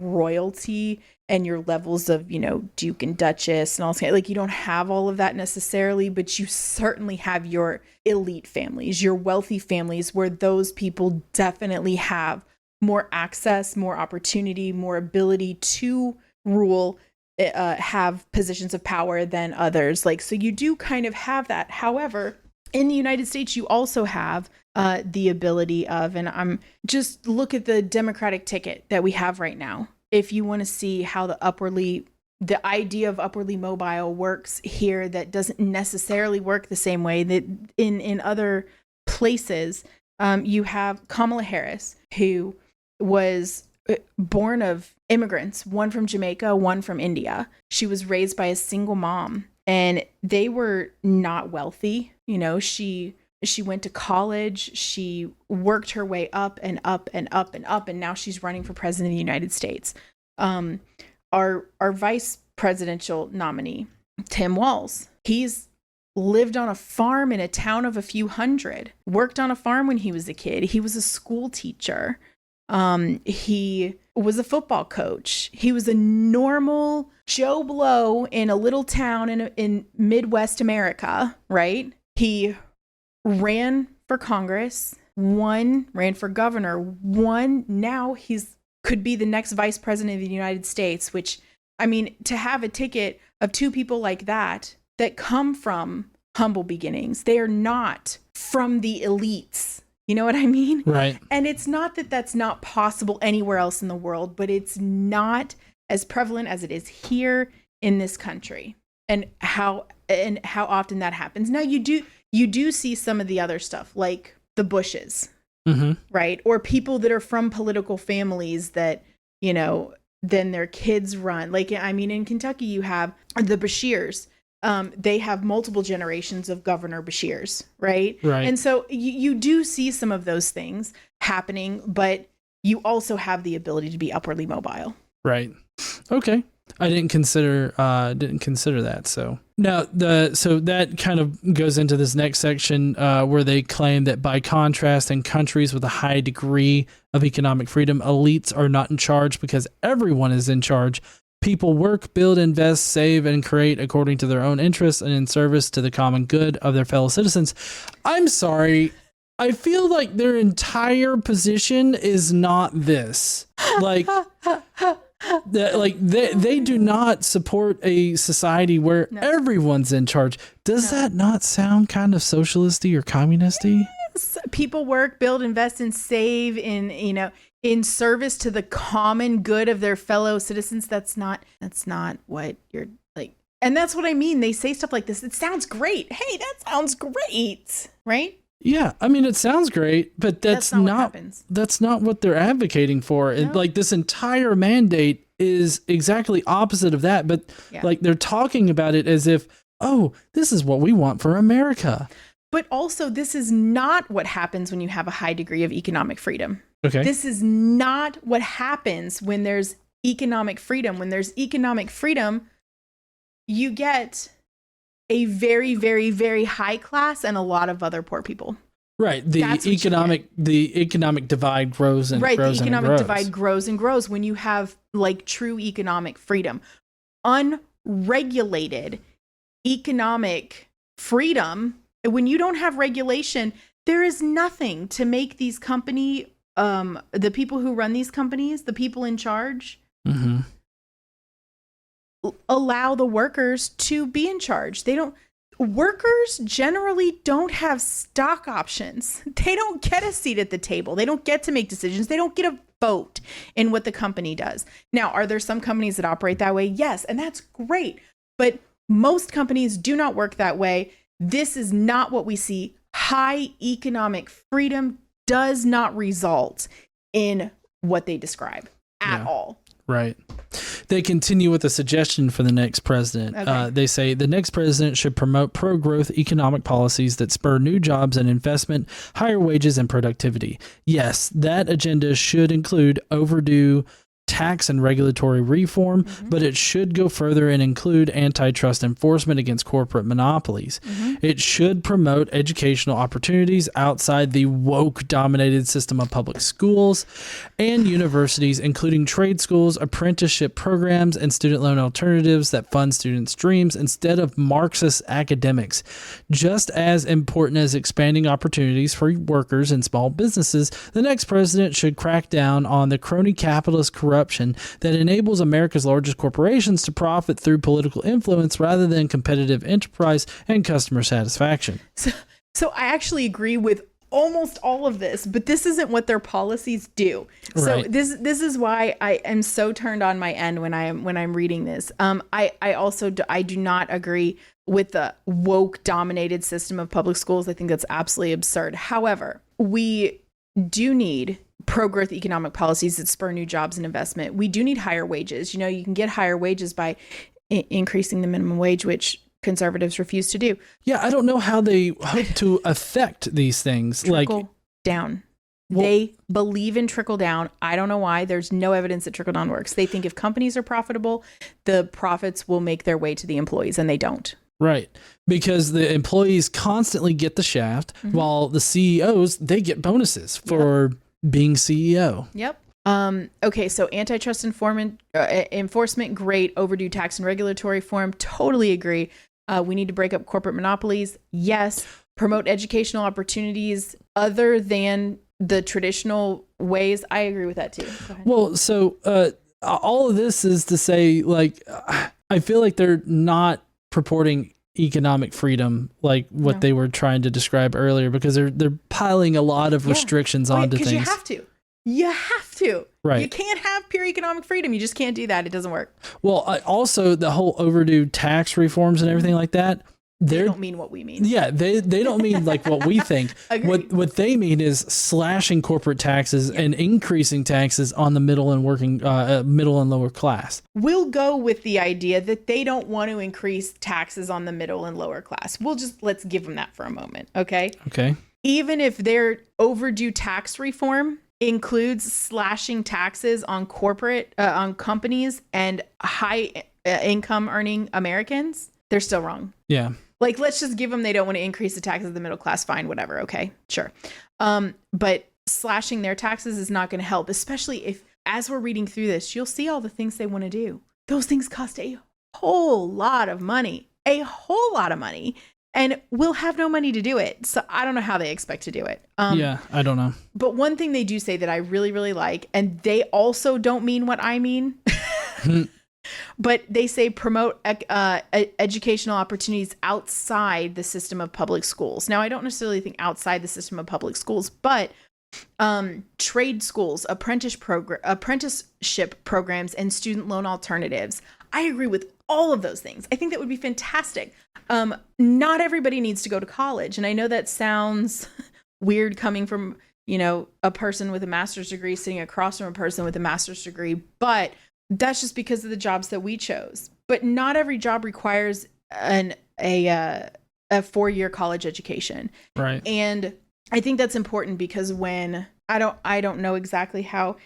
royalty and your levels of, Duke and Duchess and all that. Like, you don't have all of that necessarily, but you certainly have your elite families, your wealthy families, where those people definitely have more access, more opportunity, more ability to rule, have positions of power than others. So you do kind of have that. However, in the United States, you also have the ability of, and I'm just look at the Democratic ticket that we have right now. If you want to see how the idea of upwardly mobile works here, that doesn't necessarily work the same way that in other places. You have Kamala Harris, who was born of immigrants, one from Jamaica, one from India. She was raised by a single mom, and they were not wealthy. She went to college, she worked her way up and up and up and up, and now she's running for president of the United States. Our vice presidential nominee, Tim Walz, he's lived on a farm in a town of a few hundred, worked on a farm when he was a kid. He was a school teacher. He was a football coach. He was a normal Joe Blow in a little town in Midwest America, right? He ran for Congress, ran for governor, won. Now could be the next vice president of the United States, which, I mean, to have a ticket of two people like that come from humble beginnings. They are not from the elites. You know what I mean? Right. And it's not that that's not possible anywhere else in the world, but it's not as prevalent as it is here in this country, and how often that happens. Now you do see some of the other stuff, like the Bushes, right? Or people that are from political families that, then their kids run. In Kentucky, you have the Bashirs, they have multiple generations of Governor Bashirs, right? Right. And so you do see some of those things happening, but you also have the ability to be upwardly mobile. Right. Okay. I didn't consider that. So now so that kind of goes into this next section where they claim that by contrast, in countries with a high degree of economic freedom, elites are not in charge because everyone is in charge. People work, build, invest, save, and create according to their own interests and in service to the common good of their fellow citizens. I'm sorry. I feel like their entire position is not this. Like, they do not support a society where everyone's in charge. Does that not sound kind of socialisty or communisty? Yes. People work, build, invest, and save in service to the common good of their fellow citizens. That's not what you're like. And that's what I mean. They say stuff like this. It sounds great. Hey, that sounds great. Right? Yeah, I mean, it sounds great, but that's not what they're advocating for. No. And like this entire mandate is exactly opposite of that. But like they're talking about it as if, oh, this is what we want for America. But also, this is not what happens when you have a high degree of economic freedom. Okay. This is not what happens when there's economic freedom. When there's economic freedom, you get a very, very, very high class and a lot of other poor people. Right. The economic divide grows and grows. Right. The economic divide grows and grows when you have like true economic freedom. Unregulated economic freedom, when you don't have regulation, there is nothing to make these the people who run these companies, the people in charge, allow the workers to be in charge. Workers generally don't have stock options. They don't get a seat at the table. They don't get to make decisions. They don't get a vote in what the company does. Now, are there some companies that operate that way? Yes, and that's great. But most companies do not work that way. This is not what we see. High economic freedom does not result in what they describe at all. Right. They continue with a suggestion for the next president. Okay. They say the next president should promote pro-growth economic policies that spur new jobs and investment, higher wages, and productivity. Yes, that agenda should include overdue tax and regulatory reform, but it should go further and include antitrust enforcement against corporate monopolies. It should promote educational opportunities outside the woke-dominated system of public schools and universities, including trade schools, apprenticeship programs, and student loan alternatives that fund students' dreams instead of Marxist academics. Just as important as expanding opportunities for workers and small businesses, the next president should crack down on the crony capitalist corruption that enables America's largest corporations to profit through political influence rather than competitive enterprise and customer satisfaction. So I actually agree with almost all of this, but this isn't what their policies do. So this is why I am so turned on my end when I'm reading this. I do not agree with the woke dominated system of public schools. I think that's absolutely absurd. However, we do need pro-growth economic policies that spur new jobs and investment. We do need higher wages. You can get higher wages by increasing the minimum wage, which conservatives refuse to do. Yeah, I don't know how they hope to affect these things. Trickle down. They believe in trickle down. I don't know why. There's no evidence that trickle down works. They think if companies are profitable, the profits will make their way to the employees, and they don't. Right. Because the employees constantly get the shaft, while the CEOs, they get bonuses for being CEO. Yep. Okay, so antitrust enforcement, great. Overdue tax and regulatory reform, totally agree. We need to break up corporate monopolies. Yes. Promote educational opportunities other than the traditional ways. I agree with that too. Go ahead. Well, so all of this is to say, like, I feel like they're not purporting economic freedom like what they were trying to describe earlier, because they're piling a lot of restrictions onto things. Because you have to. Right. You can't have pure economic freedom. You just can't do that. It doesn't work. Well, also the whole overdue tax reforms and everything like that, they don't mean what we mean. Yeah, they don't mean like what we think. What they mean is slashing corporate taxes and increasing taxes on the middle and working middle and lower class. We'll go with the idea that they don't want to increase taxes on the middle and lower class. Let's give them that for a moment, okay? Okay. Even if their overdue tax reform includes slashing taxes on on companies and high income earning Americans, they're still wrong. Yeah. Like, let's just give them, they don't want to increase the taxes of the middle class. Fine, whatever. Okay, sure. But slashing their taxes is not going to help, especially if, as we're reading through this, you'll see all the things they want to do. Those things cost a whole lot of money, and we'll have no money to do it. So I don't know how they expect to do it. Yeah, I don't know. But one thing they do say that I really, really like, and they also don't mean what I mean, but they say promote educational opportunities outside the system of public schools. Now, I don't necessarily think outside the system of public schools, but trade schools, apprenticeship programs, and student loan alternatives. I agree with all of those things. I think that would be fantastic. Not everybody needs to go to college. And I know that sounds weird coming from, a person with a master's degree sitting across from a person with a master's degree, but that's just because of the jobs that we chose. But not every job requires a 4-year college education. Right. And I think that's important because when I don't know exactly how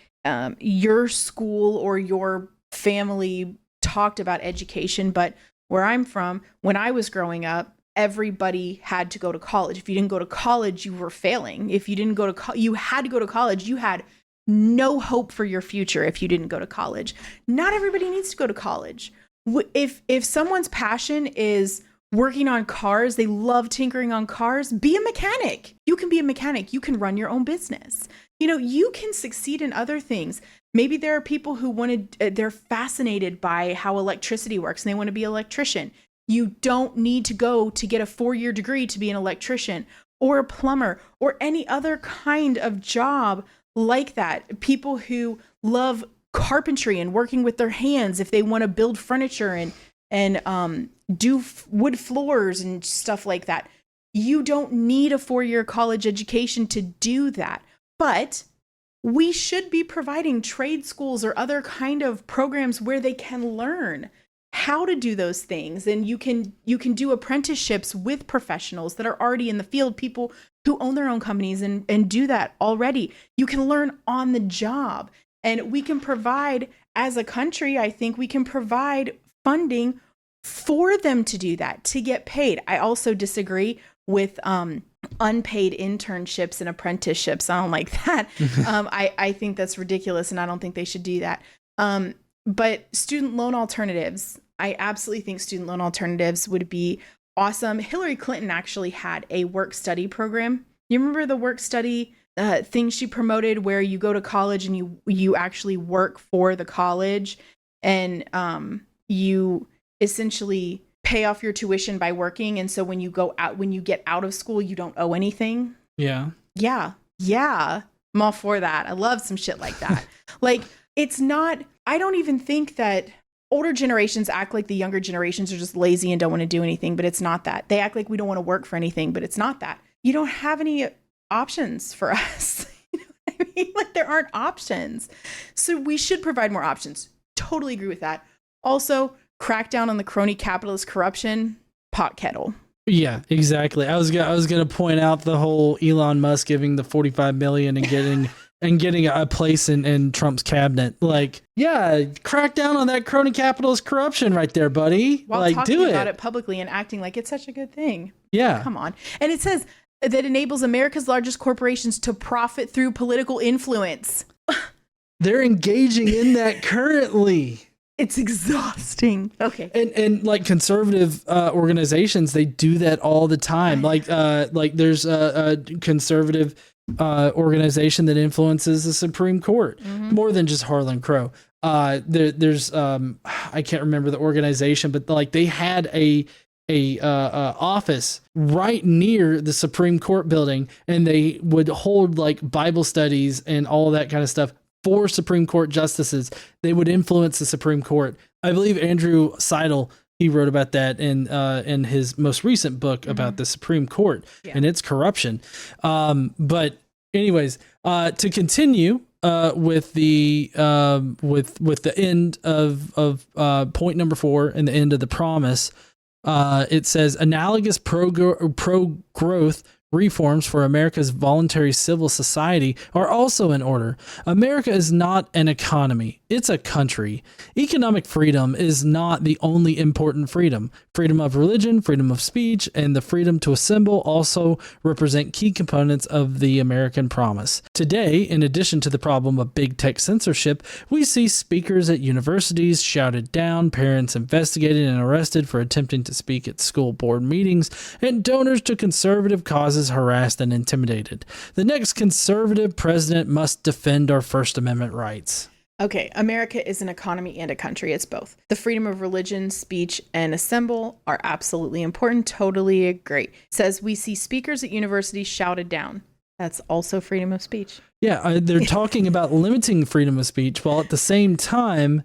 your school or your family talked about education, but where I'm from, when I was growing up, everybody had to go to college. If you didn't go to college, you were failing. If you didn't go to you had to go to college. You had no hope for your future if you didn't go to college. Not everybody needs to go to college. If someone's passion is working on cars, they love tinkering on cars, be a mechanic. You can be a mechanic. You can run your own business. You can succeed in other things. Maybe there are people who they're fascinated by how electricity works and they want to be an electrician. You don't need to go to get a 4-year degree to be an electrician or a plumber or any other kind of job like that. People who love carpentry and working with their hands, if they want to build furniture and do wood floors and stuff like that. You don't need a 4-year college education to do that. But we should be providing trade schools or other kind of programs where they can learn how to do those things. And you can do apprenticeships with professionals that are already in the field, people who own their own companies and do that already. You can learn on the job. And we can provide, as a country, I think we can provide funding for them to do that, to get paid. I also disagree with unpaid internships and apprenticeships. I don't like that. I think that's ridiculous, and I don't think they should do that. But student loan alternatives, I absolutely think student loan alternatives would be awesome. Hillary Clinton actually had a work-study program. You remember the work-study thing she promoted where you go to college and you actually work for the college, and you essentially pay off your tuition by working. And so when you get out of school, you don't owe anything. Yeah. I'm all for that. I love some shit like that. Like, it's not, I don't even think that older generations act like the younger generations are just lazy and don't want to do anything, but it's not that. They act like we don't want to work for anything, but it's not that. You don't have any options for us. You know what I mean? Like, there aren't options. So we should provide more options. Totally agree with that. Also, crack down on the crony capitalist corruption, pot kettle. Yeah, exactly. I was gonna point out the whole Elon Musk giving the 45 million and getting a place in Trump's cabinet. Like, yeah, crack down on that crony capitalist corruption right there, buddy. While like, talking do about it publicly and acting like it's such a good thing. Yeah, come on. And it says that enables America's largest corporations to profit through political influence. They're engaging in that currently. It's exhausting. Okay. And like conservative organizations, they do that all the time. Like there's a conservative organization that influences the Supreme Court more than just Harlan Crow. There's I can't remember the organization, but like they had a office right near the Supreme Court building, and they would hold like Bible studies and all that kind of stuff for Supreme Court justices. They would influence the Supreme Court. I believe Andrew Seidel, He wrote about that in his most recent book about the Supreme Court and its corruption. But anyways, to continue with the end of point number 4 and the end of the promise, it says analogous pro-growth reforms for America's voluntary civil society are also in order. America is not an economy, it's a country. Economic freedom is not the only important freedom. Freedom of religion, freedom of speech, and the freedom to assemble also represent key components of the American promise. Today, in addition to the problem of big tech censorship, we see speakers at universities shouted down, parents investigated and arrested for attempting to speak at school board meetings, and donors to conservative causes harassed and intimidated. The next conservative president must defend our First Amendment rights. Okay, America is an economy and a country. It's both. The freedom of religion, speech, and assemble are absolutely important. Totally agree. It says we see speakers at universities shouted down. That's also freedom of speech. Yeah, they're talking about limiting freedom of speech while at the same time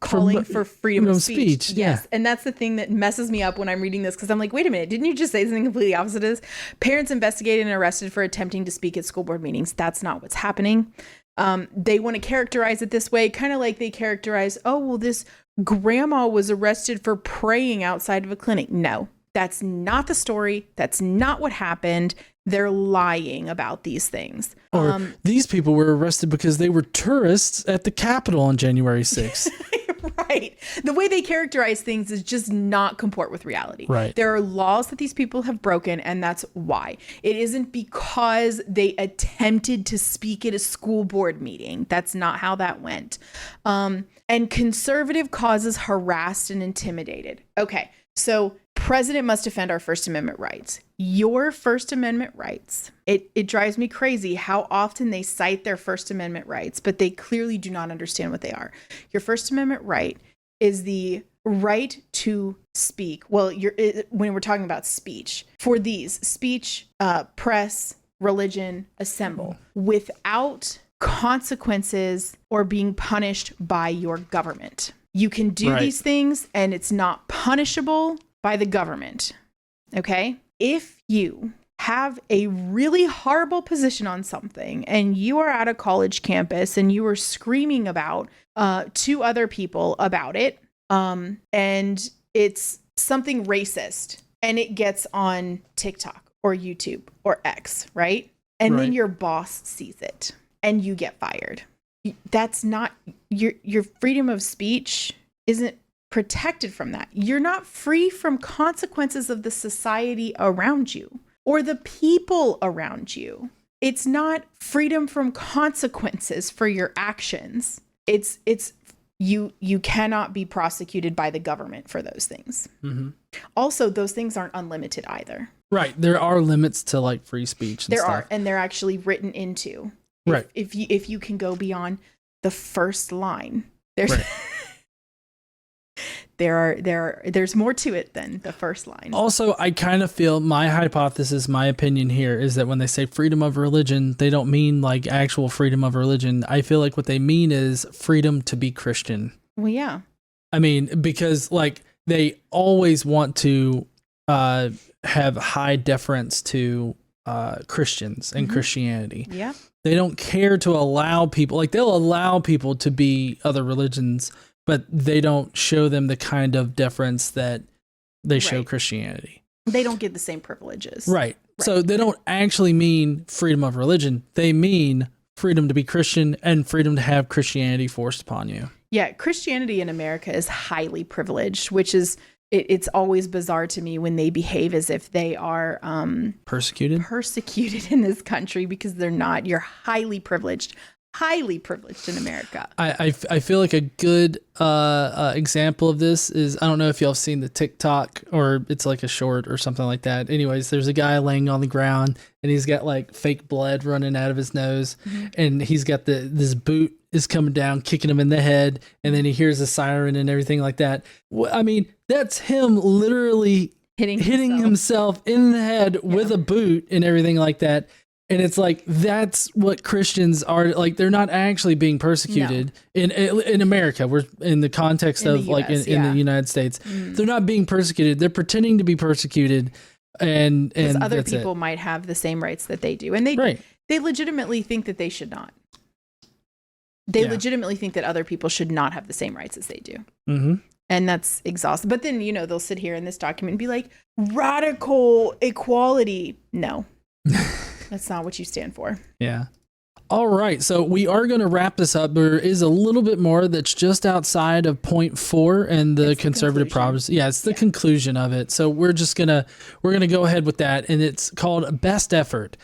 calling for freedom of speech. Yes. Yeah. And that's the thing that messes me up when I'm reading this, because I'm like, wait a minute, didn't you just say something completely opposite of this? Parents investigated and arrested for attempting to speak at school board meetings. That's not what's happening. They want to characterize it this way, kind of like they characterize, oh, well, this grandma was arrested for praying outside of a clinic. No, that's not the story. That's not what happened. They're lying about these things. Or these people were arrested because they were tourists at the Capitol on January 6th. Right. The way they characterize things is just not comport with reality. Right. There are laws that these people have broken, and that's why. It isn't because they attempted to speak at a school board meeting. That's not how that went. And conservative causes harassed and intimidated. Okay. So president must defend our First Amendment rights. Your First Amendment rights. It drives me crazy how often they cite their First Amendment rights, but they clearly do not understand what they are. Your First Amendment right is the right to speak. Well, when we're talking about speech, for these speech, press, religion, assemble, without consequences or being punished by your government. You can do these things and it's not punishable by the government. Okay? If you have a really horrible position on something and you are at a college campus and you are screaming about to other people about it, and it's something racist and it gets on TikTok or YouTube or X, right? And then your boss sees it and you get fired. That's not your freedom of speech isn't protected from that. You're not free from consequences of the society around you or the people around you. It's not freedom from consequences for your actions. It's you cannot be prosecuted by the government for those things. Mm-hmm. Also, those things aren't unlimited either. Right. There are limits to like free speech and there stuff. are, and they're actually written into. Right. If you can go beyond the first line, there's there's more to it than the first line. Also, I kind of feel my hypothesis, my opinion here is that when they say freedom of religion, they don't mean like actual freedom of religion. I feel like what they mean is freedom to be Christian. Well, yeah. I mean, because like they always want to have high deference to Christians and Christianity. Yeah. They don't care to allow people, like they'll allow people to be other religions, but they don't show them the kind of deference that they show Christianity. They don't get the same privileges. Right. So they don't actually mean freedom of religion. They mean freedom to be Christian and freedom to have Christianity forced upon you. Yeah. Christianity in America is highly privileged, which is, it's always bizarre to me when they behave as if they are persecuted in this country, because they're not. You're highly privileged in America. I feel like a good example of this is, I don't know if y'all have seen the TikTok or it's like a short or something like that. Anyways, there's a guy laying on the ground and he's got like fake blood running out of his nose, and he's got this boot is coming down, kicking him in the head, and then he hears a siren and everything like that. I mean, that's him literally hitting himself in the head with a boot and everything like that. And it's like, that's what Christians are like. They're not actually being persecuted in America. We're in the context In of the like US, in the United States. They're not being persecuted. They're pretending to be persecuted. And other people might have the same rights that they do. And they legitimately think that they should not. They legitimately think that other people should not have the same rights as they do. Mm-hmm. And that's exhausting. But then, they'll sit here in this document and be like, radical equality. No. That's not what you stand for. Yeah. All right. So we are going to wrap this up. There is a little bit more that's just outside of point 4 and the conservative problems. Yeah, it's the conclusion of it. So we're going to go ahead with that. And it's called Best Effort.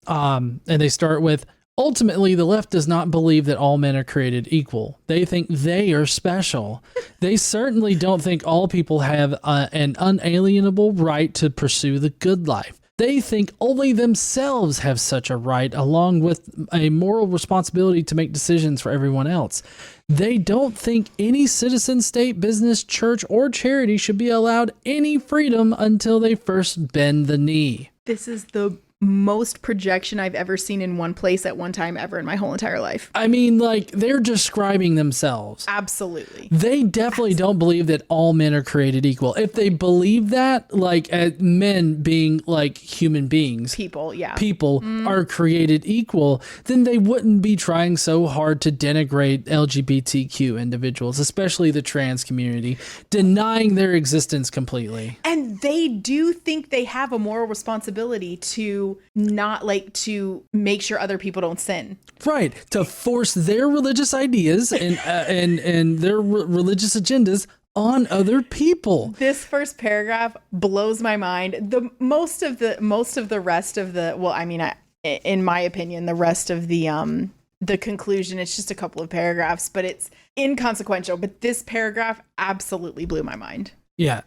And they start with, ultimately, the left does not believe that all men are created equal. They think they are special. They certainly don't think all people have an unalienable right to pursue the good life. They think only themselves have such a right, along with a moral responsibility to make decisions for everyone else. They don't think any citizen, state, business, church, or charity should be allowed any freedom until they first bend the knee. This is the most projection I've ever seen in one place at one time ever in my whole entire life. I mean, like, they're describing themselves. Absolutely. They definitely don't believe that all men are created equal. If they believe that, like, men being like human beings, people are created equal, then they wouldn't be trying so hard to denigrate LGBTQ individuals, especially the trans community, denying their existence completely. And they do think they have a moral responsibility to not to make sure other people don't sin. Right. To force their religious ideas and their religious agendas on other people. This first paragraph blows my mind. The most of the rest of the, well, I mean, in my opinion, the rest of the conclusion, it's just a couple of paragraphs, but it's inconsequential. But this paragraph absolutely blew my mind. Yeah.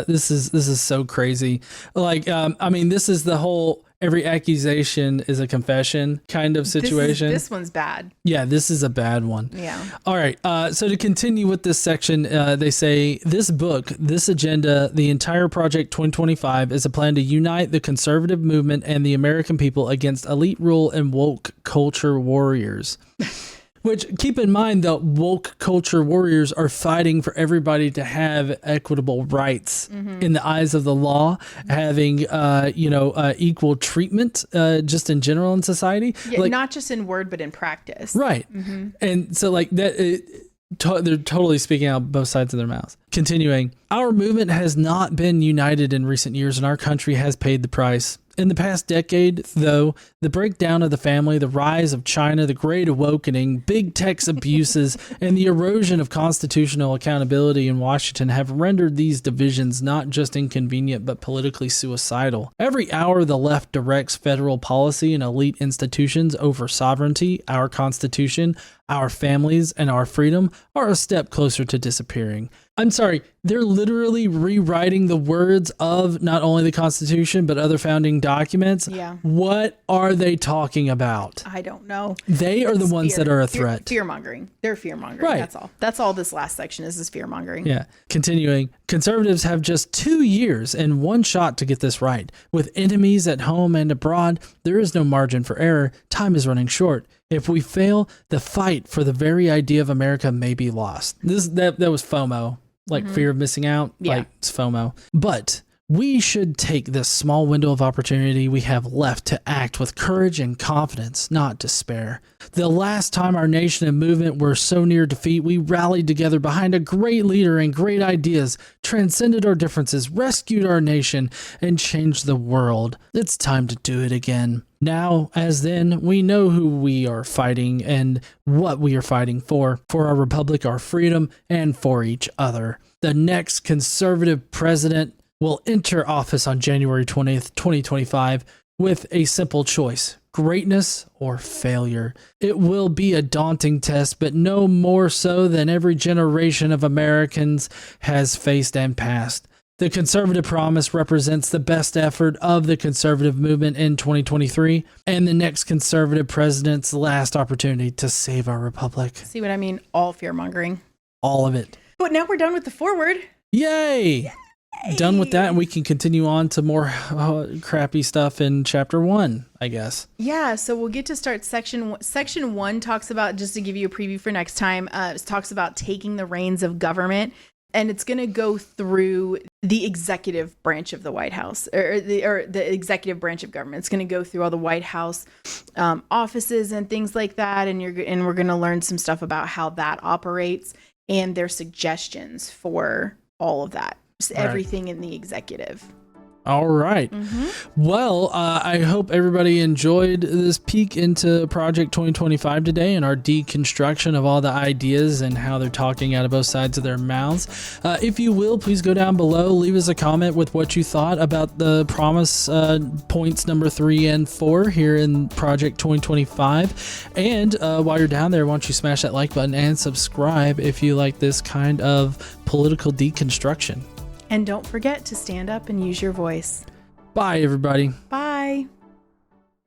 This is so crazy. Like, I mean, this is the whole every accusation is a confession kind of situation. This one's bad. Yeah, this is a bad one. Yeah. All right. So to continue with this section, they say this book, this agenda, the entire Project 2025 is a plan to unite the conservative movement and the American people against elite rule and woke culture warriors. Which, keep in mind, the woke culture warriors are fighting for everybody to have equitable rights in the eyes of the law, having, equal treatment just in general in society. Yeah, like, not just in word, but in practice. Right. Mm-hmm. And so, like, that... they're totally speaking out both sides of their mouths. Continuing, our movement has not been united in recent years, and our country has paid the price. In the past decade, though, the breakdown of the family, the rise of China, the Great Awakening, big tech's abuses, and the erosion of constitutional accountability in Washington have rendered these divisions not just inconvenient, but politically suicidal. Every hour, the left directs federal policy and elite institutions over sovereignty, our Constitution, our families, and our freedom are a step closer to disappearing. I'm sorry, they're literally rewriting the words of not only the Constitution, but other founding documents. Yeah. What are they talking about? I don't know. They are the ones that are a threat. Fear-mongering. They're fear-mongering. Right. That's all. That's all this last section is fear-mongering. Yeah. Continuing, conservatives have just 2 years and one shot to get this right. With enemies at home and abroad, there is no margin for error. Time is running short. If we fail, the fight for the very idea of America may be lost. That was FOMO. Like fear of missing out, like it's FOMO. But we should take this small window of opportunity we have left to act with courage and confidence, not despair. The last time our nation and movement were so near defeat, we rallied together behind a great leader and great ideas, transcended our differences, rescued our nation, and changed the world. It's time to do it again. Now, as then, we know who we are fighting and what we are fighting for our republic, our freedom, and for each other. The next conservative president will enter office on January 20th, 2025 with a simple choice: greatness or failure. It will be a daunting test, but no more so than every generation of Americans has faced and passed. The conservative promise represents the best effort of the conservative movement in 2023 and the next conservative president's last opportunity to save our republic. See what I mean? All fear-mongering. All of it. But now we're done with the foreword. Yay! done with that, and we can continue on to more crappy stuff in chapter 1, I guess. Yeah, so we'll get to start section 1. Section 1 talks about, just to give you a preview for next time, it talks about taking the reins of government, and it's going to go through the executive branch of the White House, or the executive branch of government. It's going to go through all the White House offices and things like that, and we're going to learn some stuff about how that operates and their suggestions for all of that. Just everything in the executive. All right. Well, I hope everybody enjoyed this peek into Project 2025 today and our deconstruction of all the ideas and how they're talking out of both sides of their mouths. If you will, please go down below, leave us a comment with what you thought about the promise points number 3 and 4 here in Project 2025. And while you're down there, why don't you smash that like button and subscribe if you like this kind of political deconstruction. And don't forget to stand up and use your voice. Bye, everybody. Bye.